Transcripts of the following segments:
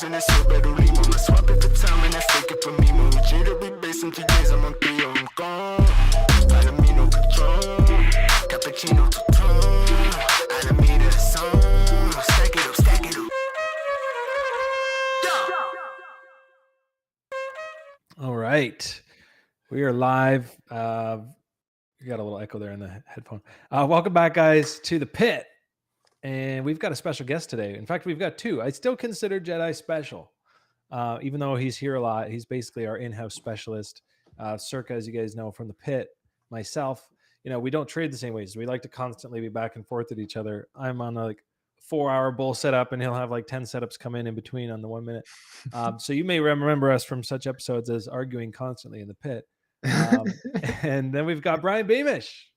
in a silver limo. I swap it for time and I take it for me. More Jedi based in 2 days, I'm on Theo. I'm gone. Palomino Patron. Cappuccino Tuton. Alameda song. Stack it up, stack it up. All right. We are live. You got a little echo there in the headphone. Welcome back, guys, to the pit. And we've got a special guest today. In fact, we've got two. I still consider Jedi special, even though he's here a lot. He's basically our in-house specialist. Circa, as you guys know, from the pit. Myself, we don't trade the same ways. We like to constantly be back and forth at each other. I'm on a 4-hour bull setup, and he'll have like 10 setups come in between on the 1 minute. So you may remember us from such episodes as arguing constantly in the pit. And then we've got Brian Beamish,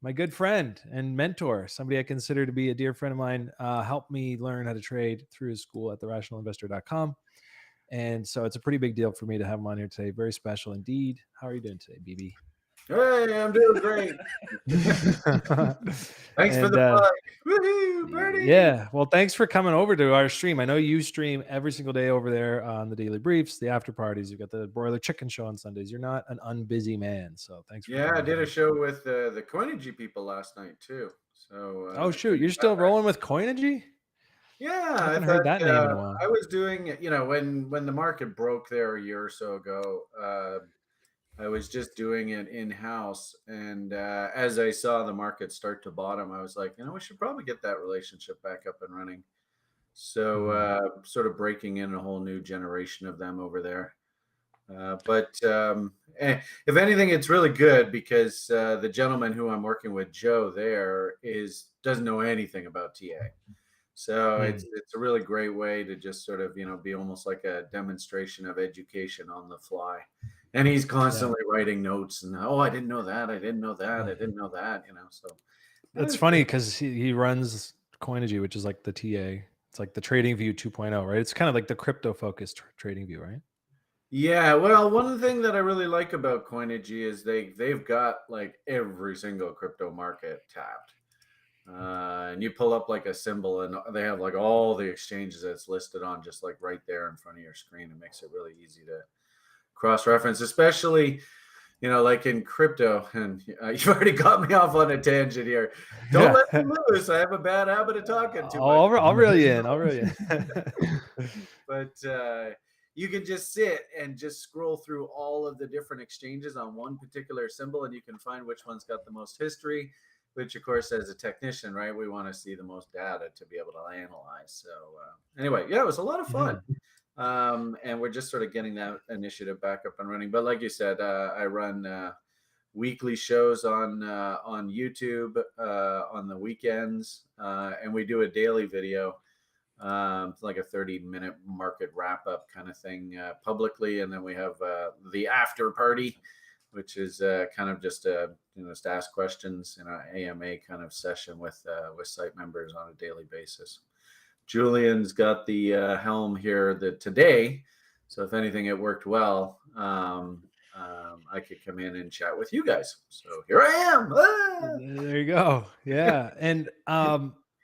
my good friend and mentor, somebody I consider to be a dear friend of mine, helped me learn how to trade through his school at therationalinvestor.com. And so it's a pretty big deal for me to have him on here today. Very special indeed. How are you doing today, BB? Hey, I'm doing great. Thanks for the plug. Woohoo, Birdie. Yeah. Well, thanks for coming over to our stream. I know you stream every single day over there on the daily briefs, the after parties. You've got the broiler chicken show on Sundays. You're not an unbusy man. So thanks for I did a show with the Coinergy people last night too. So oh shoot, you're still rolling with Coinergy? Yeah, I haven't heard that name in a while. I was doing, when the market broke there a year or so ago, I was just doing it in-house. And as I saw the market start to bottom, I was like, we should probably get that relationship back up and running. So sort of breaking in a whole new generation of them over there. But if anything, it's really good because the gentleman who I'm working with, Joe, there doesn't know anything about TA. So it's a really great way to just sort of, be almost like a demonstration of education on the fly. And he's constantly writing notes and, I didn't know that. I didn't know that. I didn't know that, so. That's funny because he runs Coinergy, which is like the TA. It's like the TradingView 2.0, right? It's kind of like the crypto focused TradingView, right? Yeah, well, one thing that I really like about Coinergy is they've got like every single crypto market tapped. And you pull up like a symbol and they have like all the exchanges that's listed on just like right there in front of your screen. It makes it really easy to cross-reference, especially, like in crypto. And you've already got me off on a tangent here. Don't let me loose. I have a bad habit of talking too much. I'll reel you in. But you can just sit and just scroll through all of the different exchanges on one particular symbol, and you can find which one's got the most history, which, of course, as a technician, right, we want to see the most data to be able to analyze. So anyway, it was a lot of fun. And we're just sort of getting that initiative back up and running. But like you said, I run weekly shows on YouTube on the weekends, and we do a daily video, like a 30-minute market wrap-up kind of thing publicly. And then we have the after party, which is kind of just just ask questions in an AMA kind of session with site members on a daily basis. Julian's got the helm here today, so if anything, it worked well. I could come in and chat with you guys. So here I am. There you go. Yeah, and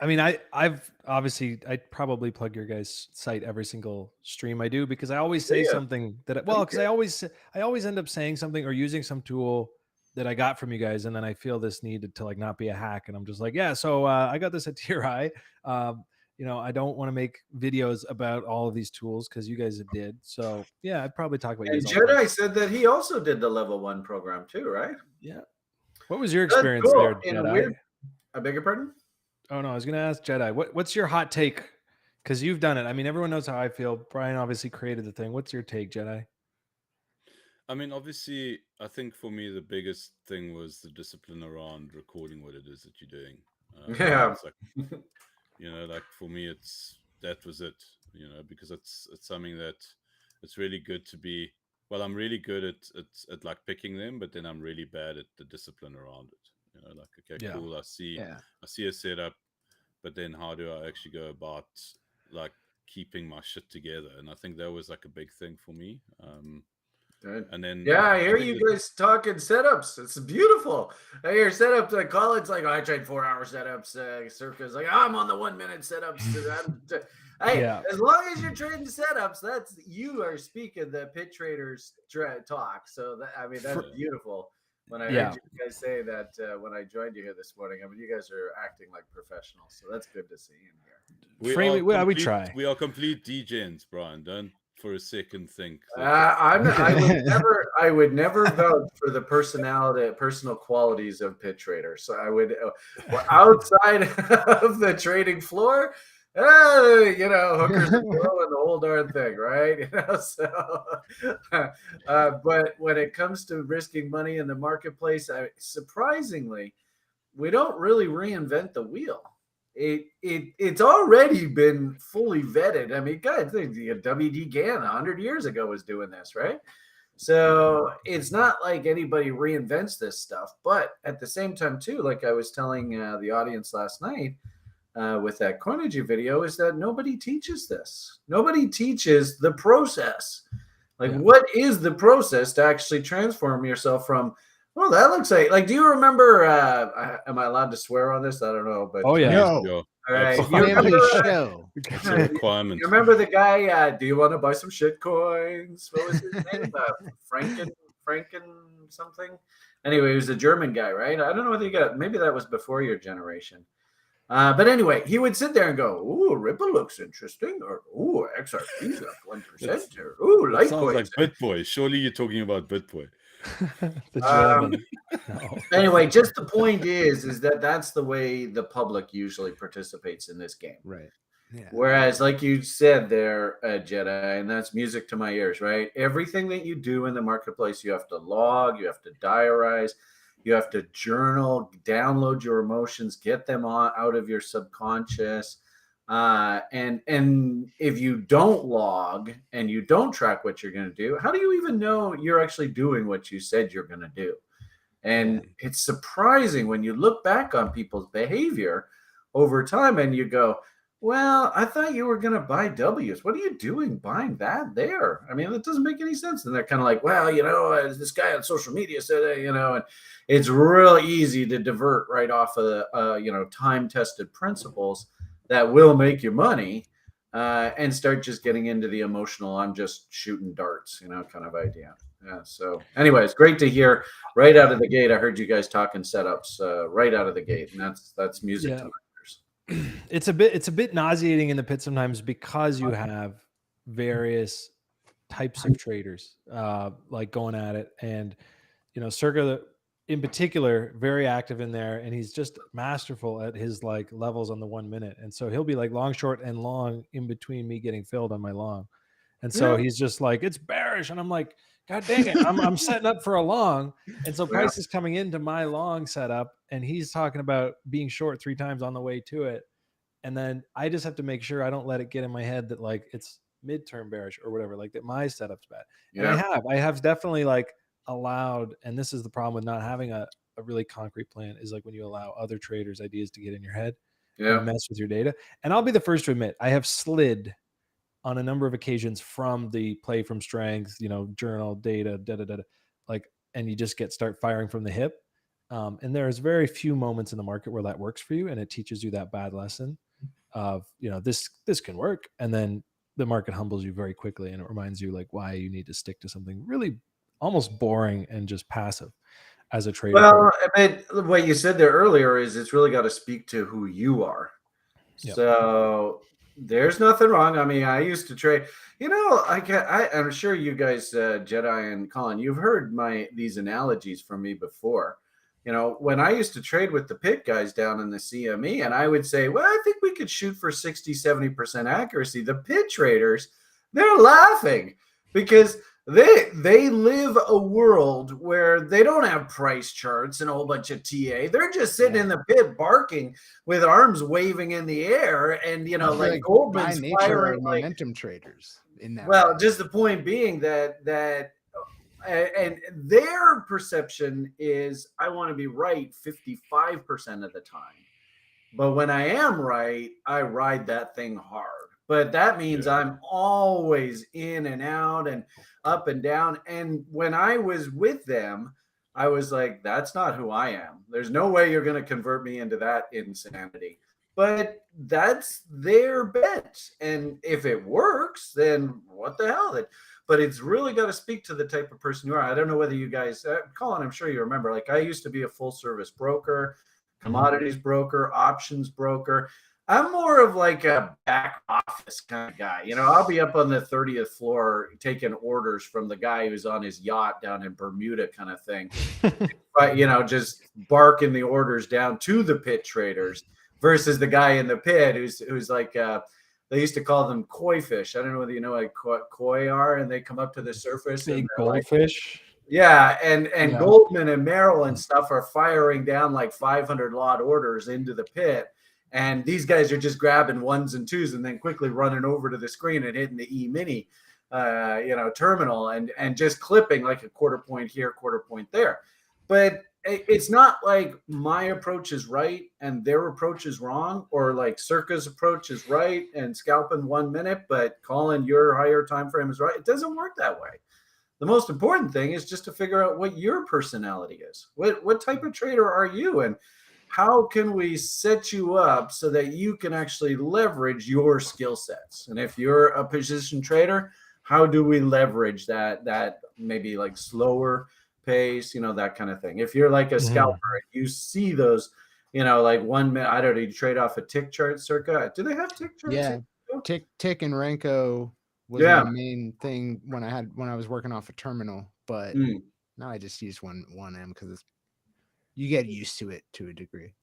I've obviously I probably plug your guys' site every single stream I do because I always say something that because I always end up saying something or using some tool that I got from you guys, and then I feel this need to like not be a hack, and I'm just like, so I got this at TRI. I don't want to make videos about all of these tools because you guys did. So yeah, I'd probably talk about. And Jedi said that he also did the level 1 program too, right? Yeah. What was your experience there, Jedi? I beg your pardon? Oh no, I was going to ask Jedi. What's your hot take? Because you've done it. I mean, everyone knows how I feel. Brian obviously created the thing. What's your take, Jedi? I mean, obviously, I think for me the biggest thing was the discipline around recording what it is that you're doing. Like for me, that was it. Because it's something that it's really good to be. Well, I'm really good at like picking them, but then I'm really bad at the discipline around it. Cool. I see a setup, but then how do I actually go about like keeping my shit together? And I think that was like a big thing for me. Good. And then Yeah, I hear think you guys talking setups. It's beautiful. I hear setups like Colin's like, oh, I tried 4-hour setups. Circa's like, I'm on the 1 minute setups. Hey, Yeah. as long as you're trading setups, that's you are speaking the pit traders talk. So that, I mean, that's beautiful. When I Yeah. heard you guys say that when I joined you here this morning, I mean, you guys are acting like professionals. So that's good to see in here. We try. We are complete degens, Brian. Don't for a second think. I would never vouch for the personal qualities of pit traders. So I would, outside of the trading floor, hookers and blow and the whole darn thing, right? But when it comes to risking money in the marketplace, surprisingly, we don't really reinvent the wheel. It's already been fully vetted. I mean, God, WD Gann 100 years ago was doing this, right? So it's not like anybody reinvents this stuff. But at the same time, too, like I was telling the audience last night with that Coinergy video, is that nobody teaches this. Nobody teaches the process. Like, what is the process to actually transform yourself from? Well, that looks like. Do you remember? Am I allowed to swear on this? I don't know, but Oh yeah. No. All right. Family show. It's a requirement. You remember the guy? Do you want to buy some shit coins? What was his name? Franken something. Anyway, he was a German guy, right? I don't know whether you got. Maybe that was before your generation. But anyway, he would sit there and go, "Ooh, Ripple looks interesting," or "Ooh, XRP's up 1%," or "Ooh, Litecoin." Sounds like BitBoy. Surely you're talking about BitBoy. The German. No. Anyway, just the point is that that's the way the public usually participates in this game. Right. Yeah. Whereas, like you said there, Jedi, and that's music to my ears, right? Everything that you do in the marketplace, you have to log, you have to diarize, you have to journal, download your emotions, get them out of your subconscious. And if you don't log and you don't track what you're going to do, how do you even know you're actually doing what you said you're going to do? And it's surprising when you look back on people's behavior over time and you go, well, I thought you were going to buy W's. What are you doing buying that there? I mean, it doesn't make any sense. And they're kind of like, well, this guy on social media said, and it's real easy to divert right off of the, time-tested principles that will make you money and start just getting into the emotional, I'm just shooting darts, kind of idea. Yeah. So anyways, great to hear right out of the gate. I heard you guys talking setups right out of the gate, and that's music to my ears. It's a bit nauseating in the pit sometimes because you have various types of traders like going at it, and Circa in particular very active in there, and he's just masterful at his like levels on the 1 minute, and so he'll be like long, short, and long in between me getting filled on my long, and so he's just like, it's bearish, and I'm like, God dang it, I'm setting up for a long, and so price is coming into my long setup, and he's talking about being short 3 times on the way to it, and then I just have to make sure I don't let it get in my head that like it's midterm bearish or whatever, like that my setup's bad. And I have definitely like allowed, and this is the problem with not having a really concrete plan, is like when you allow other traders' ideas to get in your head and mess with your data. And I'll be the first to admit, I have slid on a number of occasions from the play from strength, journal data, like, and you just start firing from the hip. And there's very few moments in the market where that works for you, and it teaches you that bad lesson of, this can work. And then the market humbles you very quickly, and it reminds you like why you need to stick to something really almost boring and just passive as a trader. Well, I mean, what you said there earlier is it's really got to speak to who you are. Yep. So there's nothing wrong. I mean, I used to trade, I'm sure you guys, Jedi and Colin, you've heard these analogies from me before. When I used to trade with the pit guys down in the CME, and I would say, well, I think we could shoot for 60, 70% accuracy. The pit traders, they're laughing because they live a world where they don't have price charts and a whole bunch of TA. They're just sitting in the pit barking with arms waving in the air, and like Goldman's firing momentum traders in that. Well, just the point being that and their perception is I want to be right 55% of the time. But when I am right, I ride that thing hard but that means Yeah. I'm always in and out and up and down. And when I was with them, I was like, that's not who I am. There's no way you're going to convert me into that insanity. But that's their bet. And if it works, then what the hell? But it's really got to speak to the type of person you are. I don't know whether you guys, Colin, I'm sure you remember, like I used to be a full service broker, commodities broker, options broker. I'm more of like a back office kind of guy. You know, I'll be up on the 30th floor taking orders from the guy who's on his yacht down in Bermuda kind of thing. But, you know, just barking the orders down to the pit traders versus the guy in the pit who's like, they used to call them koi fish. I don't know whether you know what koi are, and they come up to the surface. Big and they're like, goldfish. yeah, and Yeah. Goldman and Merrill and stuff are firing down like 500 lot orders into the pit. And these guys are just grabbing ones and twos and then quickly running over to the screen and hitting the E-mini, terminal and just clipping like a quarter point here, quarter point there. But it's not like my approach is right and their approach is wrong, or like Circa's approach is right and scalping 1 minute, but Colin, your higher time frame is right. It doesn't work that way. The most important thing is just to figure out what your personality is. What type of trader are you, and how can we set you up so that you can actually leverage your skill sets? And if you're a position trader, how do we leverage that maybe like slower pace, that kind of thing? If you're like a scalper, you see those, like 1 minute, I don't know, you trade off a tick chart, Circa. Do they have tick charts? Yeah, tick and Renko was Yeah. my main thing when I was working off a terminal, but now I just use 1M because you get used to it to a degree.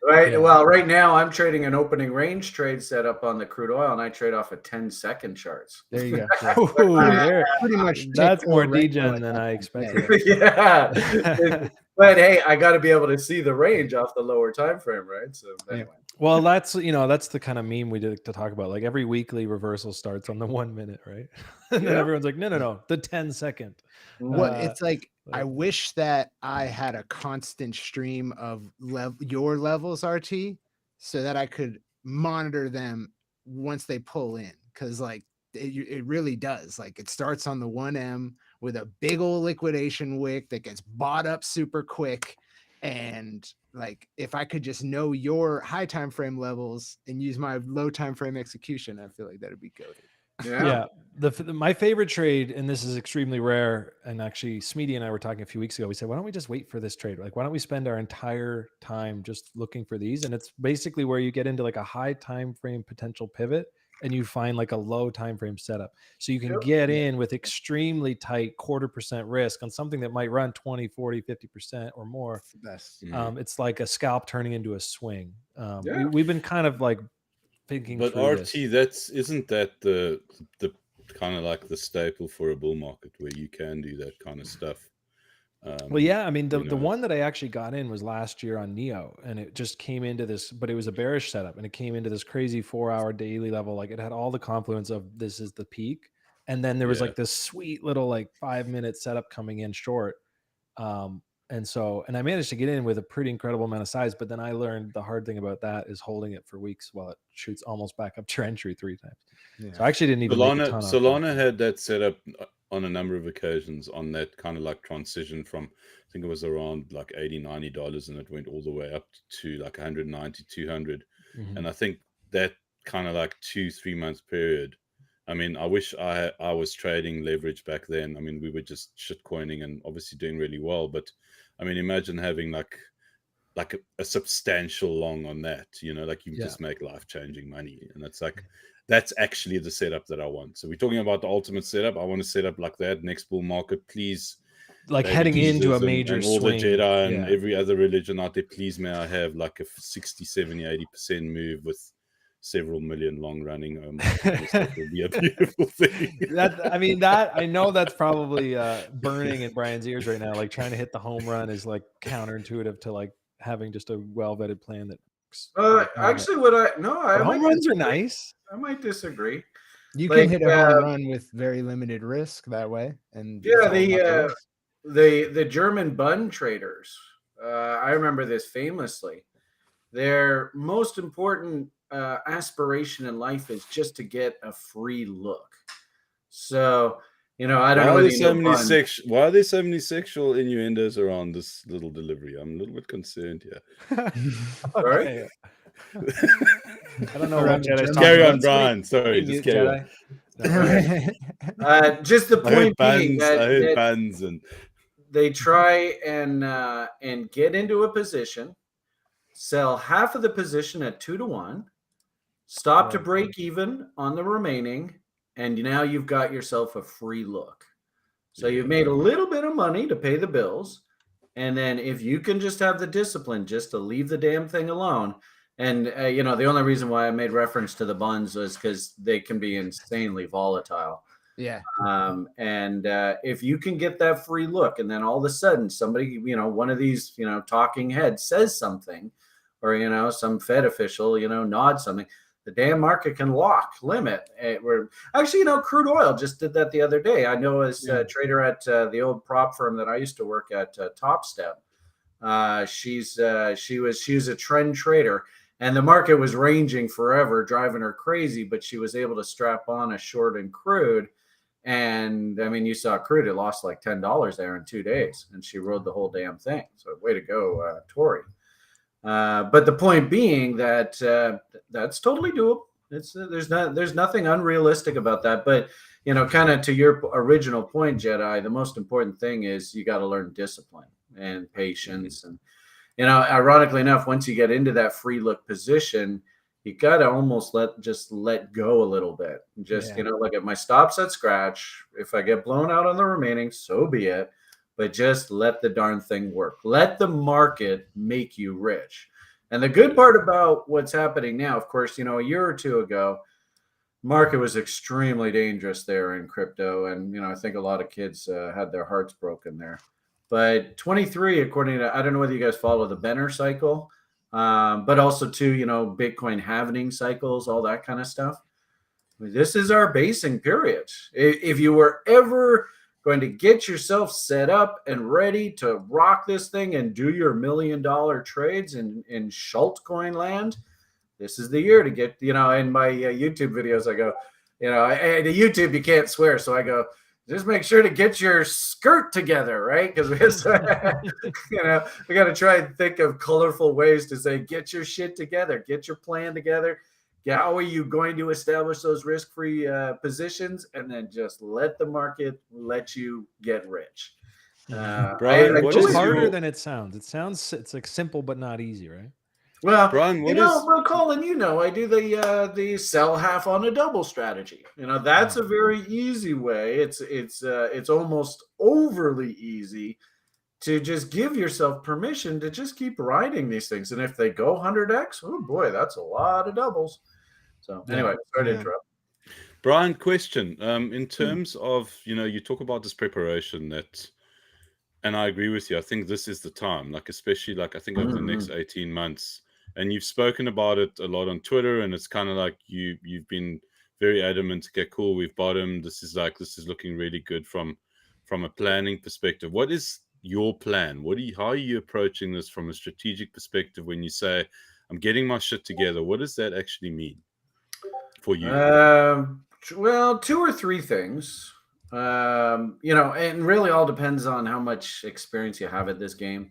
Right. Yeah. Well, right now I'm trading an opening range trade setup on the crude oil, and I trade off of 10-second charts. There you go. Ooh, there- Pretty much that's tick more or Renko degen at than that I point. expected. Yeah. But hey, I got to be able to see the range off the lower time frame, right? So anyway. Well, that's the kind of meme we did to talk about. Like every weekly reversal starts on the 1 minute, right? And then Yeah. everyone's like, no, the 10-second. What Uh, it's like, I wish that I had a constant stream of your levels, RT, so that I could monitor them once they pull in, because like it really does. Like it starts on the 1M with a big old liquidation wick that gets bought up super quick, and like if I could just know your high time frame levels and use my low time frame execution, I feel like that'd be goated. Yeah. My favorite trade, and this is extremely rare, and actually Smeedy and I were talking a few weeks ago, we said, why don't we just wait for this trade? Like, why don't we spend our entire time just looking for these? And it's basically where you get into like a high time frame potential pivot and you find like a low time frame setup. So you can get in with extremely tight 0.25% risk on something that might run 20, 40, 50% or more. Best. It's like a scalp turning into a swing. Yeah. We've been kind of like thinking But through RT, this. isn't that the kind of like the staple for a bull market where you can do that kind of stuff? Well, yeah, I mean, the you know, one that I actually got in was last year on Neo, and it just came into this, but it was a bearish setup, and it came into this crazy 4-hour daily level. Like it had all the confluence of this is the peak, and then there was like this sweet little like 5-minute setup coming in short. And I managed to get in with a pretty incredible amount of size, but then I learned the hard thing about that is holding it for weeks while it shoots almost back up to entry 3 times. Yeah. So I actually didn't even make a ton of Solana had that set up on a number of occasions on that kind of like transition from, I think it was around like $80-$90, and it went all the way up to like 190, 200. And I think that kind of like 2-3 months period, I mean, I wish I was trading leverage back then. I mean, we were just shitcoining and obviously doing really well, but I mean, imagine having like a substantial long on that, like you just make life-changing money. And it's like, that's actually the setup that I want. So we're talking about the ultimate setup. I want to set up like that next bull market, please. Like heading into a major and all swing. the Jedi and every other religion out there, please may I have like a 60, 70, 80% move with several million long running. That would be a beautiful thing. I know that's probably burning in Brian's ears right now. Like trying to hit the home run is like counterintuitive to like having just a well-vetted plan that works. Actually, home runs are nice. I might disagree. You can hit a home run with very limited risk that way. And the German bun traders. I remember this famously. their most important aspiration in life is just to get a free look. So, I don't know whether you know Bun. Why are there so many sexual innuendos around this little delivery? I'm a little bit concerned here. Sorry? Okay. I don't know Around what the Jedi's German talking Carry about. on, Brian. Somebody Sorry, just mute carry Jedi. on. No. Just the I heard point being buns. I heard that buns and they try and get into a position, sell half of the position at 2-1, stop to Right. break even on the remaining, and now you've got yourself a free look. So you've made a little bit of money to pay the bills, and then if you can just have the discipline just to leave the damn thing alone. And the only reason why I made reference to the buns was because they can be insanely volatile. Yeah. And if you can get that free look, and then all of a sudden somebody, one of these, talking heads says something, or some Fed official, nods something, the damn market can limit. We're actually, crude oil just did that the other day. I know as a trader at the old prop firm that I used to work at, Top Step. She was a trend trader, and the market was ranging forever, driving her crazy, but she was able to strap on a short in crude. And I mean, you saw crude, it lost like $10 there in 2 days, and she rode the whole damn thing. So way to go, Tori. But the point being that that's totally doable. There's nothing unrealistic about that. But kind of to your original point, Jedi, the most important thing is you got to learn discipline and patience. And ironically enough, once you get into that free look position, you got to almost let go a little bit. Just, look at my stops at scratch. If I get blown out on the remaining, so be it. But just let the darn thing work. Let the market make you rich. And the good part about what's happening now, of course, a year or two ago, market was extremely dangerous there in crypto. And, I think a lot of kids had their hearts broken there. But 23, according to, I don't know whether you guys follow the Benner cycle, but also too, Bitcoin halving cycles, all that kind of stuff. This is our basing period. If you were ever going to get yourself set up and ready to rock this thing and do your $1 million trades in Schultcoin land, this is the year to get, in my YouTube videos, I go, at YouTube, you can't swear. So I go, just make sure to get your skirt together, right? Because we got to try and think of colorful ways to say, get your shit together, get your plan together. How are you going to establish those risk-free positions, and then just let the market let you get rich? Brian, Which is harder than it sounds. It's like simple but not easy, right? Well, Brian, but Colin, I do the sell half on a double strategy. That's a very easy way. It's almost overly easy to just give yourself permission to just keep riding these things. And if they go 100x, oh boy, that's a lot of doubles. So anyway, sorry to interrupt. Brian, question. In terms of, you talk about this preparation and I agree with you. I think this is the time, especially I think over the next 18 months. And you've spoken about it a lot on Twitter, and it's kind of like you've been very adamant. Okay, cool, we've bottomed. This is looking really good from a planning perspective. What is your plan? How are you approaching this from a strategic perspective when you say, I'm getting my shit together? What does that actually mean for you? Well, 2 or 3 things. And really all depends on how much experience you have at this game.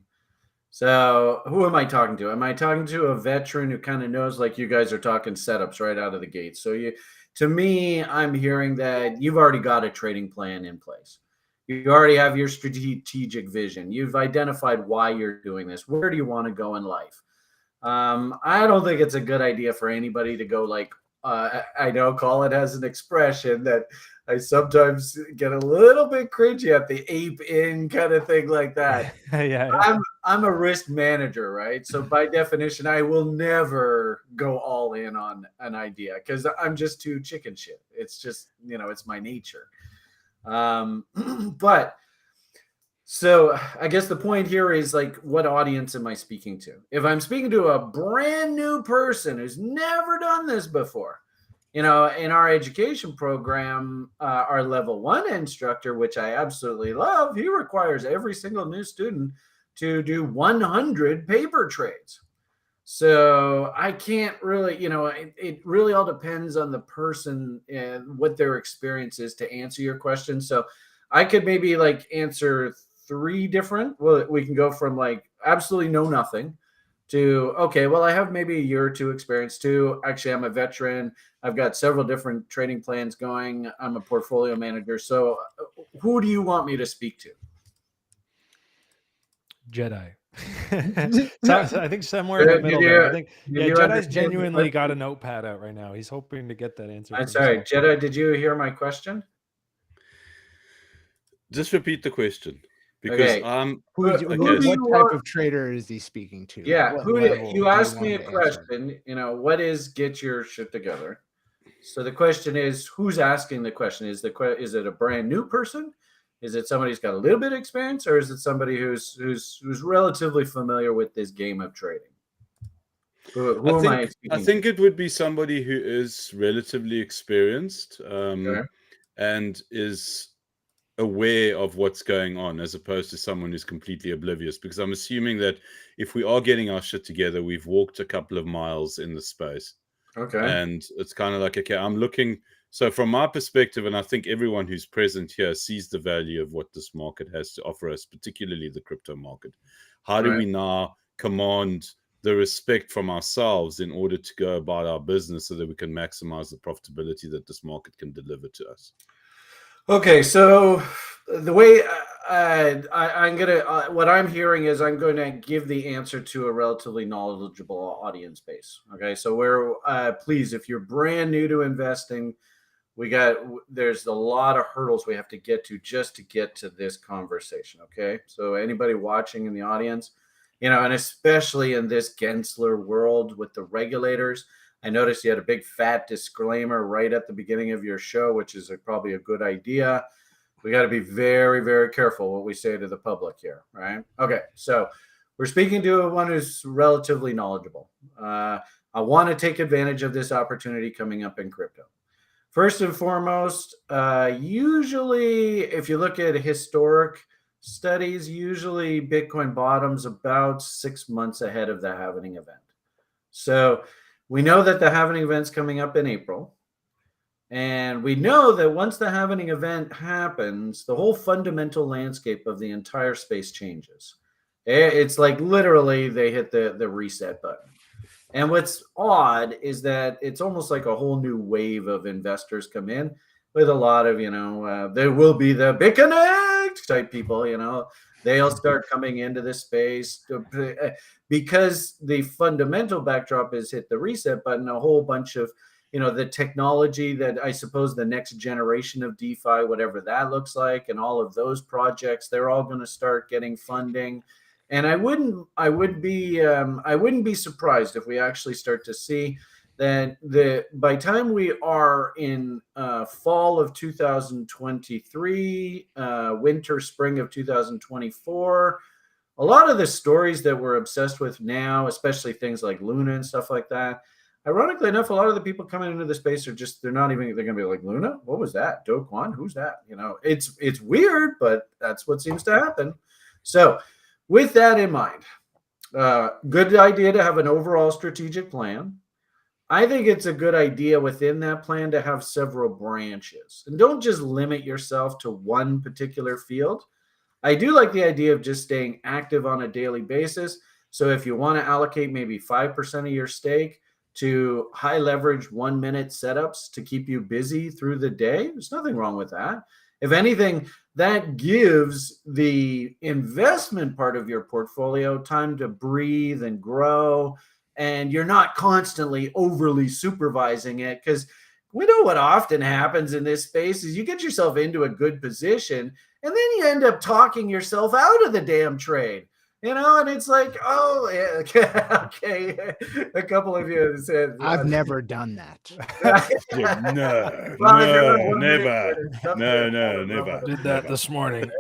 So who am I talking to? Am I talking to a veteran who kind of knows, like you guys are talking setups right out of the gate? So to me, I'm hearing that you've already got a trading plan in place. You already have your strategic vision. You've identified why you're doing this. Where do you want to go in life? I don't think it's a good idea for anybody to go I know Colin has an expression that I sometimes get a little bit cringy at, the ape in kind of thing like that. Yeah. I'm a risk manager, right? So by definition, I will never go all in on an idea because I'm just too chicken shit. It's just, it's my nature. But so I guess the point here is what audience am I speaking to? If I'm speaking to a brand new person who's never done this before, in our education program, our level 1 instructor, which I absolutely love, he requires every single new student to do 100 paper trades. So I can't really, it really all depends on the person and what their experience is to answer your question. So I could maybe like answer three different. Well, we can go from like absolutely know nothing to, okay, well, I have maybe a year or two experience to actually I'm a veteran. I've got several different trading plans going. I'm a portfolio manager. So who do you want me to speak to? Jedi. So I think somewhere in the middle there. I think Jedi's understand the genuinely got a question? notepad out right now. He's hoping to get that answer. I'm for sorry, himself. Jedi, did you hear my question? Just repeat the question because Okay. What type of trader is he speaking to? Yeah, What you level do asked me want a to answer? question, what is get your shit together? So the question is, who's asking the question? Is it a brand new person? Is it somebody who's got a little bit of experience, or is it somebody who's relatively familiar with this game of trading? Who am I speaking I think it would be somebody who is relatively experienced Okay. and is aware of what's going on, as opposed to someone who's completely oblivious. Because I'm assuming that if we are getting our shit together, we've walked a couple of miles in the space. Okay. And it's kind of like, okay, I'm looking. So from my perspective, and I think everyone who's present here sees the value of what this market has to offer us, particularly the crypto market. How do we now command the respect from ourselves in order to go about our business so that we can maximize the profitability that this market can deliver to us? Okay, so the way I'm gonna, what I'm hearing is I'm going to give the answer to a relatively knowledgeable audience base. Okay, so please, if you're brand new to investing, there's a lot of hurdles we have to get to just to get to this conversation. Okay, so anybody watching in the audience, and especially in this Gensler world with the regulators. I noticed you had a big fat disclaimer right at the beginning of your show, which is probably a good idea. We got to be very, very careful what we say to the public here, right? Okay, so we're speaking to one who's relatively knowledgeable. I want to take advantage of this opportunity coming up in crypto. First and foremost, usually if you look at historic studies, usually Bitcoin bottoms about 6 months ahead of the halving event. So we know that the halving event's coming up in April. And we know that once the halving event happens, the whole fundamental landscape of the entire space changes. It's like literally they hit the reset button. And what's odd is that it's almost like a whole new wave of investors come in with a lot of, there will be the BitConnect type people, they'll start coming into this space because the fundamental backdrop is hit the reset button. A whole bunch of, the technology that I suppose the next generation of DeFi, whatever that looks like, and all of those projects, they're all going to start getting funding. And I wouldn't be surprised if we actually start to see that by time we are in fall of 2023, winter, spring of 2024, a lot of the stories that we're obsessed with now, especially things like Luna and stuff like that, ironically enough, a lot of the people coming into the space are just, they're going to be like, Luna? What was that? Do Kwon? Who's that? It's weird, but that's what seems to happen. So with that in mind, good idea to have an overall strategic plan. I think it's a good idea within that plan to have several branches. And don't just limit yourself to one particular field. I do like the idea of just staying active on a daily basis. So if you want to allocate maybe 5% of your stake to high leverage 1 minute setups to keep you busy through the day, there's nothing wrong with that. If anything, that gives the investment part of your portfolio time to breathe and grow, and you're not constantly overly supervising it, because we know what often happens in this space is you get yourself into a good position and then you end up talking yourself out of the damn trade. And it's like, oh, yeah, okay. A couple of you said, I've never done that. No, Well, never. No, never. Did that this morning.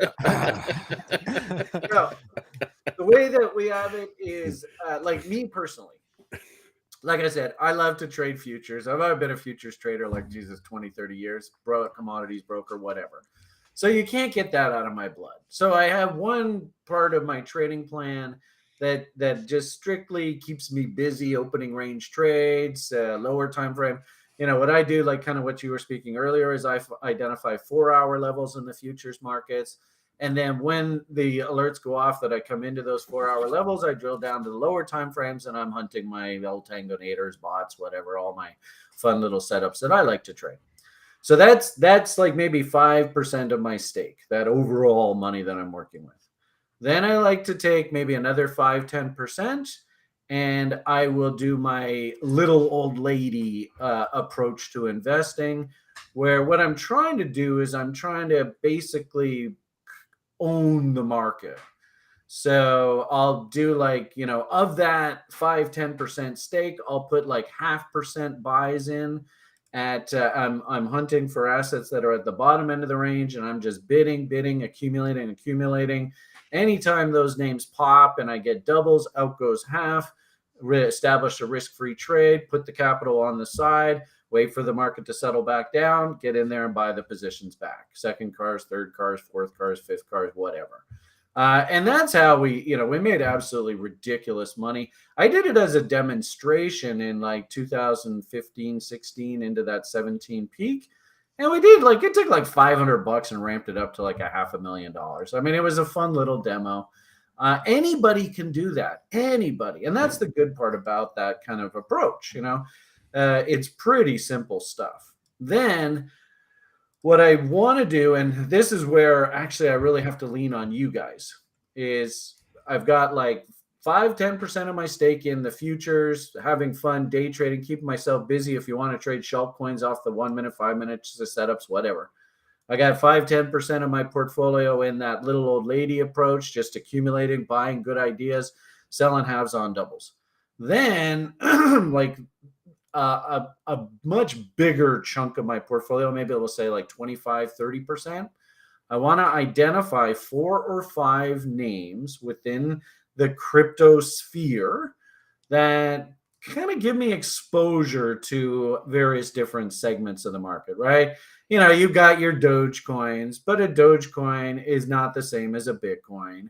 No, the way that we have it is like me personally. Like I said, I love to trade futures. I've been a futures trader like 20, 30 years, commodities broker, whatever. So you can't get that out of my blood. So I have one part of my trading plan that just strictly keeps me busy opening range trades, lower time frame. What I do, like kind of what you were speaking earlier, is I identify 4-hour levels in the futures markets. And then when the alerts go off that I come into those 4-hour levels, I drill down to the lower time frames and I'm hunting my El Tangonators, bots, whatever, all my fun little setups that I like to trade. So that's like maybe 5% of my stake, that overall money that I'm working with. Then I like to take maybe another 5-10%, and I will do my little old lady approach to investing, where what I'm trying to do is I'm trying to basically own the market. So I'll do like, of that 5-10% stake, I'll put like 0.5% buys in at I'm hunting for assets that are at the bottom end of the range, and I'm just bidding, accumulating. Anytime those names pop and I get doubles, out goes half, establish a risk-free trade, put the capital on the side, wait for the market to settle back down, get in there and buy the positions back. Second cars, third cars, fourth cars, fifth cars, whatever. And that's how we made absolutely ridiculous money. I did it as a demonstration in like 2015, 16 into that 17 peak. And we did it took like $500 and ramped it up to like $500,000. I mean, it was a fun little demo. Anybody can do that. Anybody. And that's the good part about that kind of approach. It's pretty simple stuff. Then what I want to do, and this is where actually I really have to lean on you guys, is I've got like 5-10% of my stake in the futures, having fun day trading, keeping myself busy. If you want to trade shelf coins off the 1 minute, 5 minutes, the setups, whatever. I got 5-10% of my portfolio in that little old lady approach, just accumulating, buying good ideas, selling halves on doubles. Then like a much bigger chunk of my portfolio, maybe we'll say like 25-30%. I want to identify 4 or 5 names within the crypto sphere that kind of give me exposure to various different segments of the market, right? You've got your Doge coins, but a Doge coin is not the same as a Bitcoin.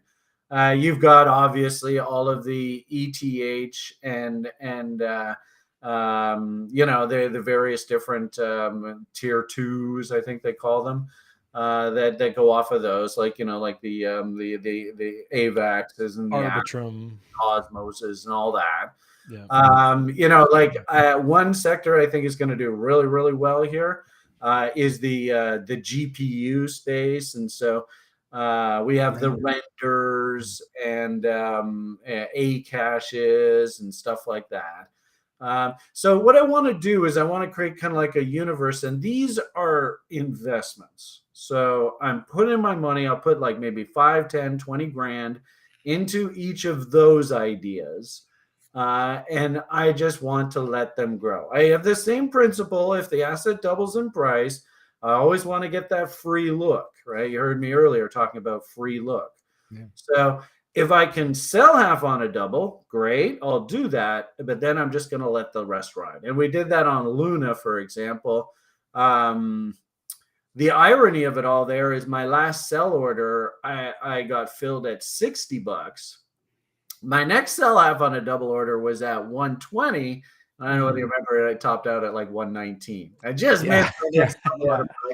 You've got obviously all of the ETH and the various different tier 2s, I think they call them, that go off of those, like the AVAXs and the Arbitrum, Cosmoses and all that. Yeah. One sector I think is going to do really, really well here is the GPU space. And so we have the renders and A caches and stuff like that. So what I want to do is I want to create kind of like a universe, and these are investments. So I'm putting my money, I'll put like maybe 5, 10, 20 grand into each of those ideas. And I just want to let them grow. I have the same principle. If the asset doubles in price, I always want to get that free look, right? You heard me earlier talking about free look. Yeah. So if I can sell half on a double, great, I'll do that. But then I'm just going to let the rest ride. And we did that on Luna, for example. The irony of it all there is my last sell order, I got filled at $60. My next sell half on a double order was at 120. I don't know whether you remember it. I topped out at like 119. I just missed like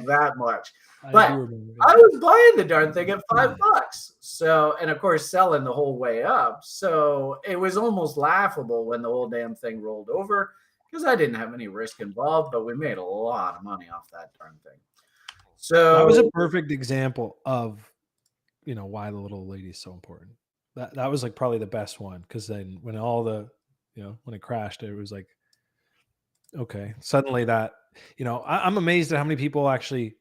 that much. But I was buying the darn thing at $5. So, and of course, selling the whole way up. So it was almost laughable when the whole damn thing rolled over because I didn't have any risk involved, but we made a lot of money off that darn thing. So that was a perfect example of, why the little lady is so important. That was like probably the best one, because then when all the, when it crashed, it was like, okay, suddenly that, I'm amazed at how many people actually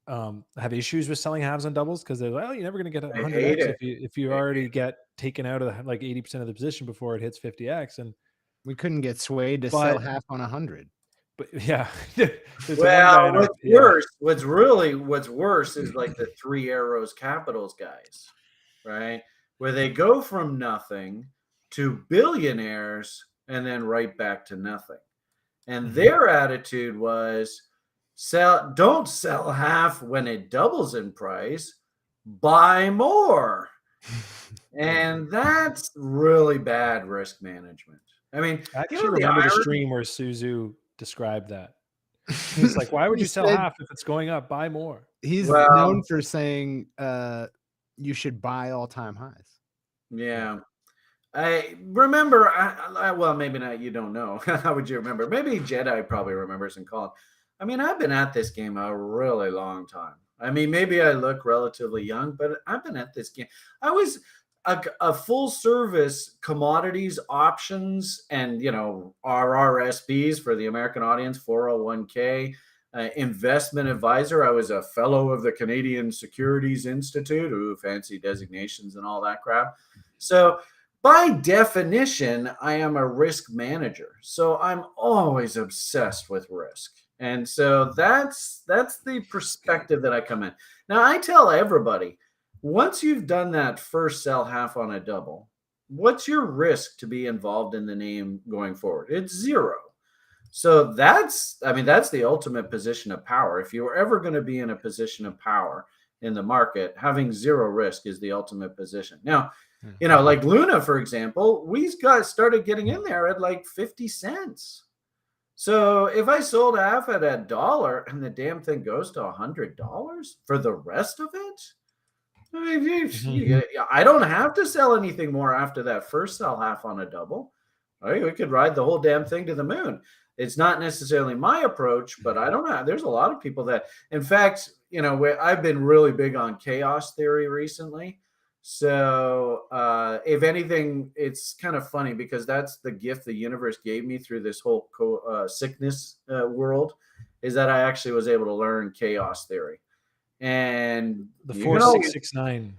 have issues with selling halves and doubles, because they're like, oh, you're never going to get 100x if you already get taken out of like 80% of the position before it hits 50x. And we couldn't get swayed to sell half on 100. But yeah. Well, what's worse is like the Three Arrows Capitals guys, right? Where they go from nothing to billionaires and then right back to nothing. And their attitude was don't sell half when it doubles in price, buy more. And that's really bad risk management. I mean, I actually you know, remember the stream where Suzu described that. He's like, why would He you sell said half if it's going up? Buy more. He's Well- known for saying you should buy all-time highs. Yeah. I remember, well, maybe not. You don't know. How would you remember? Maybe Jedi probably remembers and Colin. I mean, I've been at this game a really long time. I mean, maybe I look relatively young, but I've been at this game. I was a full service commodities options and, you know, RRSPs for the American audience, 401k. Investment advisor. I was a fellow of the Canadian Securities Institute, who fancy designations and all that crap. So by definition, I am a risk manager. So I'm always obsessed with risk. And so that's the perspective that I come in. Now I tell everybody, once you've done that first sell half on a double, what's your risk to be involved in the name going forward? It's zero. So that's the ultimate position of power. If you were ever going to be in a position of power in the market, having zero risk is the ultimate position. Now, you know, like Luna, for example, we started getting in there at like 50 cents. So if I sold half at $1 and the damn thing goes to $100 for the rest of it, I mean, I don't have to sell anything more after that first sell half on a double. Right? We could ride the whole damn thing to the moon. It's not necessarily my approach, but I don't know. There's a lot of people that, in fact, you know, I've been really big on chaos theory recently. So if anything, it's kind of funny because that's the gift the universe gave me through this whole sickness world, is that I actually was able to learn chaos theory. And the 4669.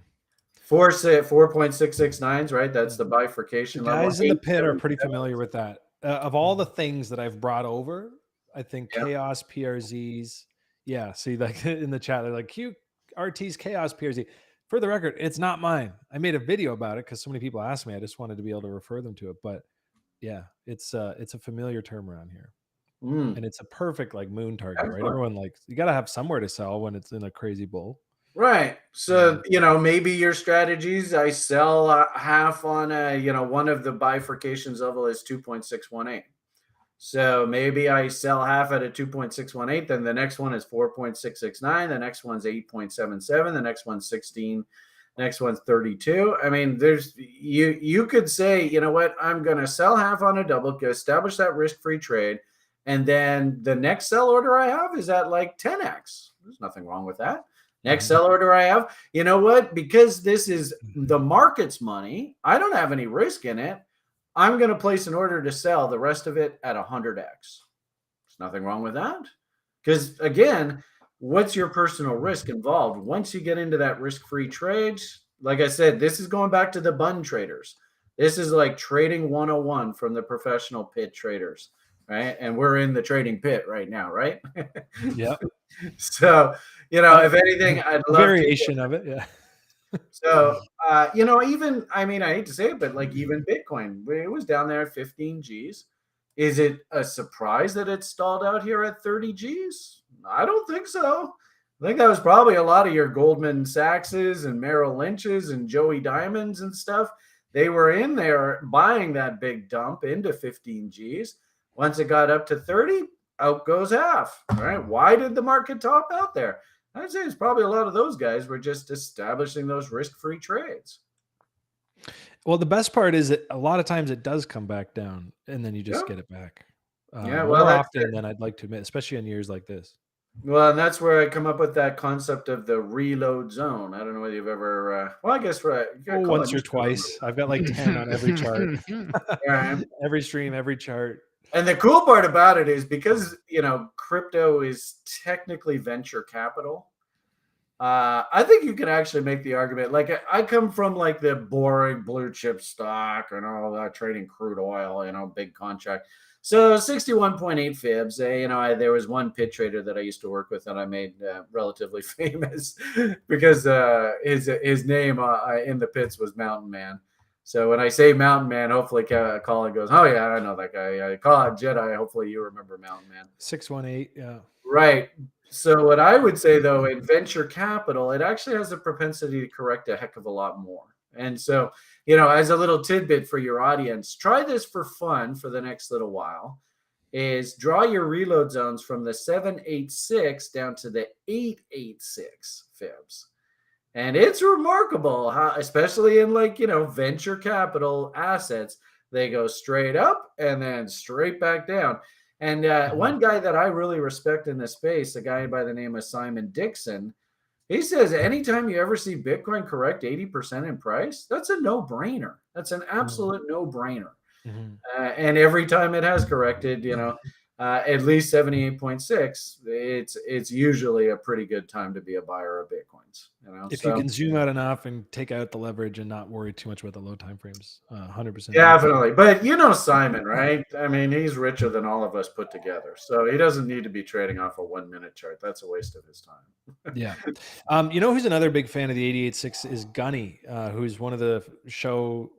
4.669s, right? That's the bifurcation The level. guys in the pit are pretty familiar with that. Of all the things that I've brought over, I think chaos PRZs. Yeah, see, like in the chat, they're like QRT's chaos PRZ. For the record, it's not mine. I made a video about it because so many people asked me. I just wanted to be able to refer them to it. But yeah, it's a familiar term around here. And it's a perfect like moon target, right? Everyone you got to have somewhere to sell when it's in a crazy bull. Right. So, you know, maybe your strategies, I sell half on one of the bifurcations level is 2.618. So maybe I sell half at a 2.618, then the next one is 4.669, the next one's 8.77, the next one's 16, next one's 32. I mean, there's you could say, you know what, I'm going to sell half on a double, establish that risk-free trade, and then the next sell order I have is at like 10x. There's nothing wrong with that. Next sell order I have, you know what, because this is the market's money, I don't have any risk in it. I'm going to place an order to sell the rest of it at 100x. There's nothing wrong with that. Because again, what's your personal risk involved? Once you get into that risk-free trade, like I said, this is going back to the bun traders. This is like trading 101 from the professional pit traders, right? And we're in the trading pit right now, right? Yep. So, you know, if anything, I'd love variation of it. Yeah. So, you know, even, I mean, I hate to say it, but like even Bitcoin, it was down there at 15 G's. Is it a surprise that it stalled out here at 30 G's? I don't think so. I think that was probably a lot of your Goldman Sachs's and Merrill Lynch's and Joey Diamonds and stuff. They were in there buying that big dump into 15 G's. Once it got up to 30, out goes half. All right. Why did the market top out there? I'd say it's probably a lot of those guys were just establishing those risk-free trades. Well, the best part is that a lot of times it does come back down and then you just get it back. Well, more often than I'd like to admit, especially in years like this. Well, and that's where I come up with that concept of the reload zone. I don't know whether you've ever, well, I guess once or twice. I've got like 10 on every chart. Every stream, every chart. And the cool part about it is because, you know, crypto is technically venture capital. I think you can actually make the argument. Like I come from like the boring blue chip stock and all that, trading crude oil, you know, big contract. So 61.8 fibs. You know, there was one pit trader that I used to work with that I made relatively famous because his name in the pits was Mountain Man. So when I say Mountain Man, hopefully Colin goes, oh yeah, I know that guy. I call it Jedi. Hopefully you remember Mountain Man. 618, yeah. Right. So what I would say though, in venture capital, it actually has a propensity to correct a heck of a lot more. And so, you know, as a little tidbit for your audience, try this for fun for the next little while, is draw your reload zones from the 786 down to the 886 fibs. And it's remarkable how, especially in like, you know, venture capital assets, they go straight up and then straight back down. And one guy that I really respect in this space, a guy by the name of Simon Dixon, he says anytime you ever see Bitcoin correct 80% in price, that's a no-brainer. That's an absolute no-brainer. And every time it has corrected, you know, at least 78.6, it's usually a pretty good time to be a buyer of Bitcoins. You know, If you can zoom out enough and take out the leverage and not worry too much about the low time frames, 100%. Definitely. But you know Simon, right? I mean, he's richer than all of us put together. So he doesn't need to be trading off a 1 minute chart. That's a waste of his time. Yeah. You know who's another big fan of the 88.6 is Gunny, who's one of the show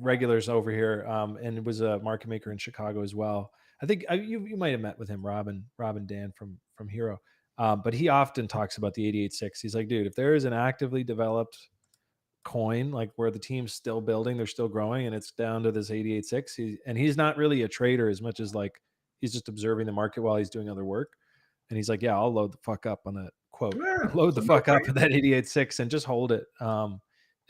regulars over here, and was a market maker in Chicago as well. I think you might have met with him, Robin Dan from Hxro. But he often talks about the 88.6. He's like, dude, if there is an actively developed coin, like where the team's still building, they're still growing, and it's down to this 88.6, he's not really a trader as much as like he's just observing the market while he's doing other work. And he's like, yeah, I'll load the fuck up on that quote. Yeah, Load the fuck up at that 88.6 and just hold it.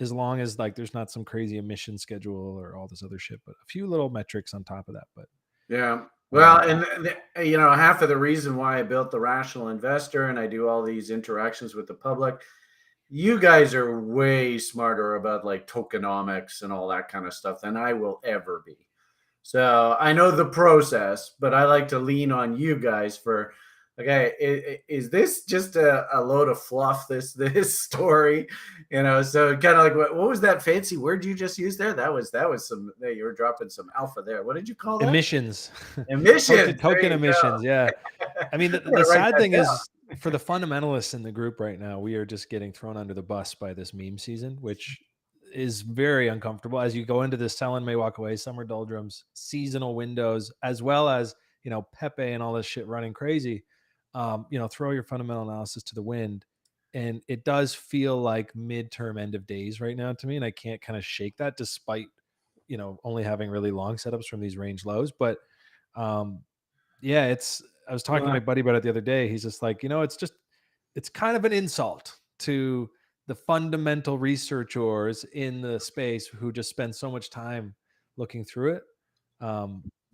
As long as like there's not some crazy emission schedule or all this other shit, but a few little metrics on top of that. But yeah. Well, and you know, half of the reason why I built the Rational Investor and I do all these interactions with the public, you guys are way smarter about like tokenomics and all that kind of stuff than I will ever be. So I know the process, but I like to lean on you guys for, okay, is this just a load of fluff, this story, you know? So kind of like, what was that fancy word you just used there? That was some, you were dropping some alpha there. What did you call that? emissions. Token emissions. Yeah. I mean, the sad thing is, for the fundamentalists in the group right now, we are just getting thrown under the bus by this meme season, which is very uncomfortable. As you go into this sell and may walk away, summer doldrums, seasonal windows, as well as, you know, Pepe and all this shit running crazy. You know, throw your fundamental analysis to the wind. And it does feel like midterm end of days right now to me. And I can't kind of shake that despite, you know, only having really long setups from these range lows. But yeah, I was talking to my buddy about it the other day. He's just like, you know, it's kind of an insult to the fundamental researchers in the space who just spend so much time looking through it.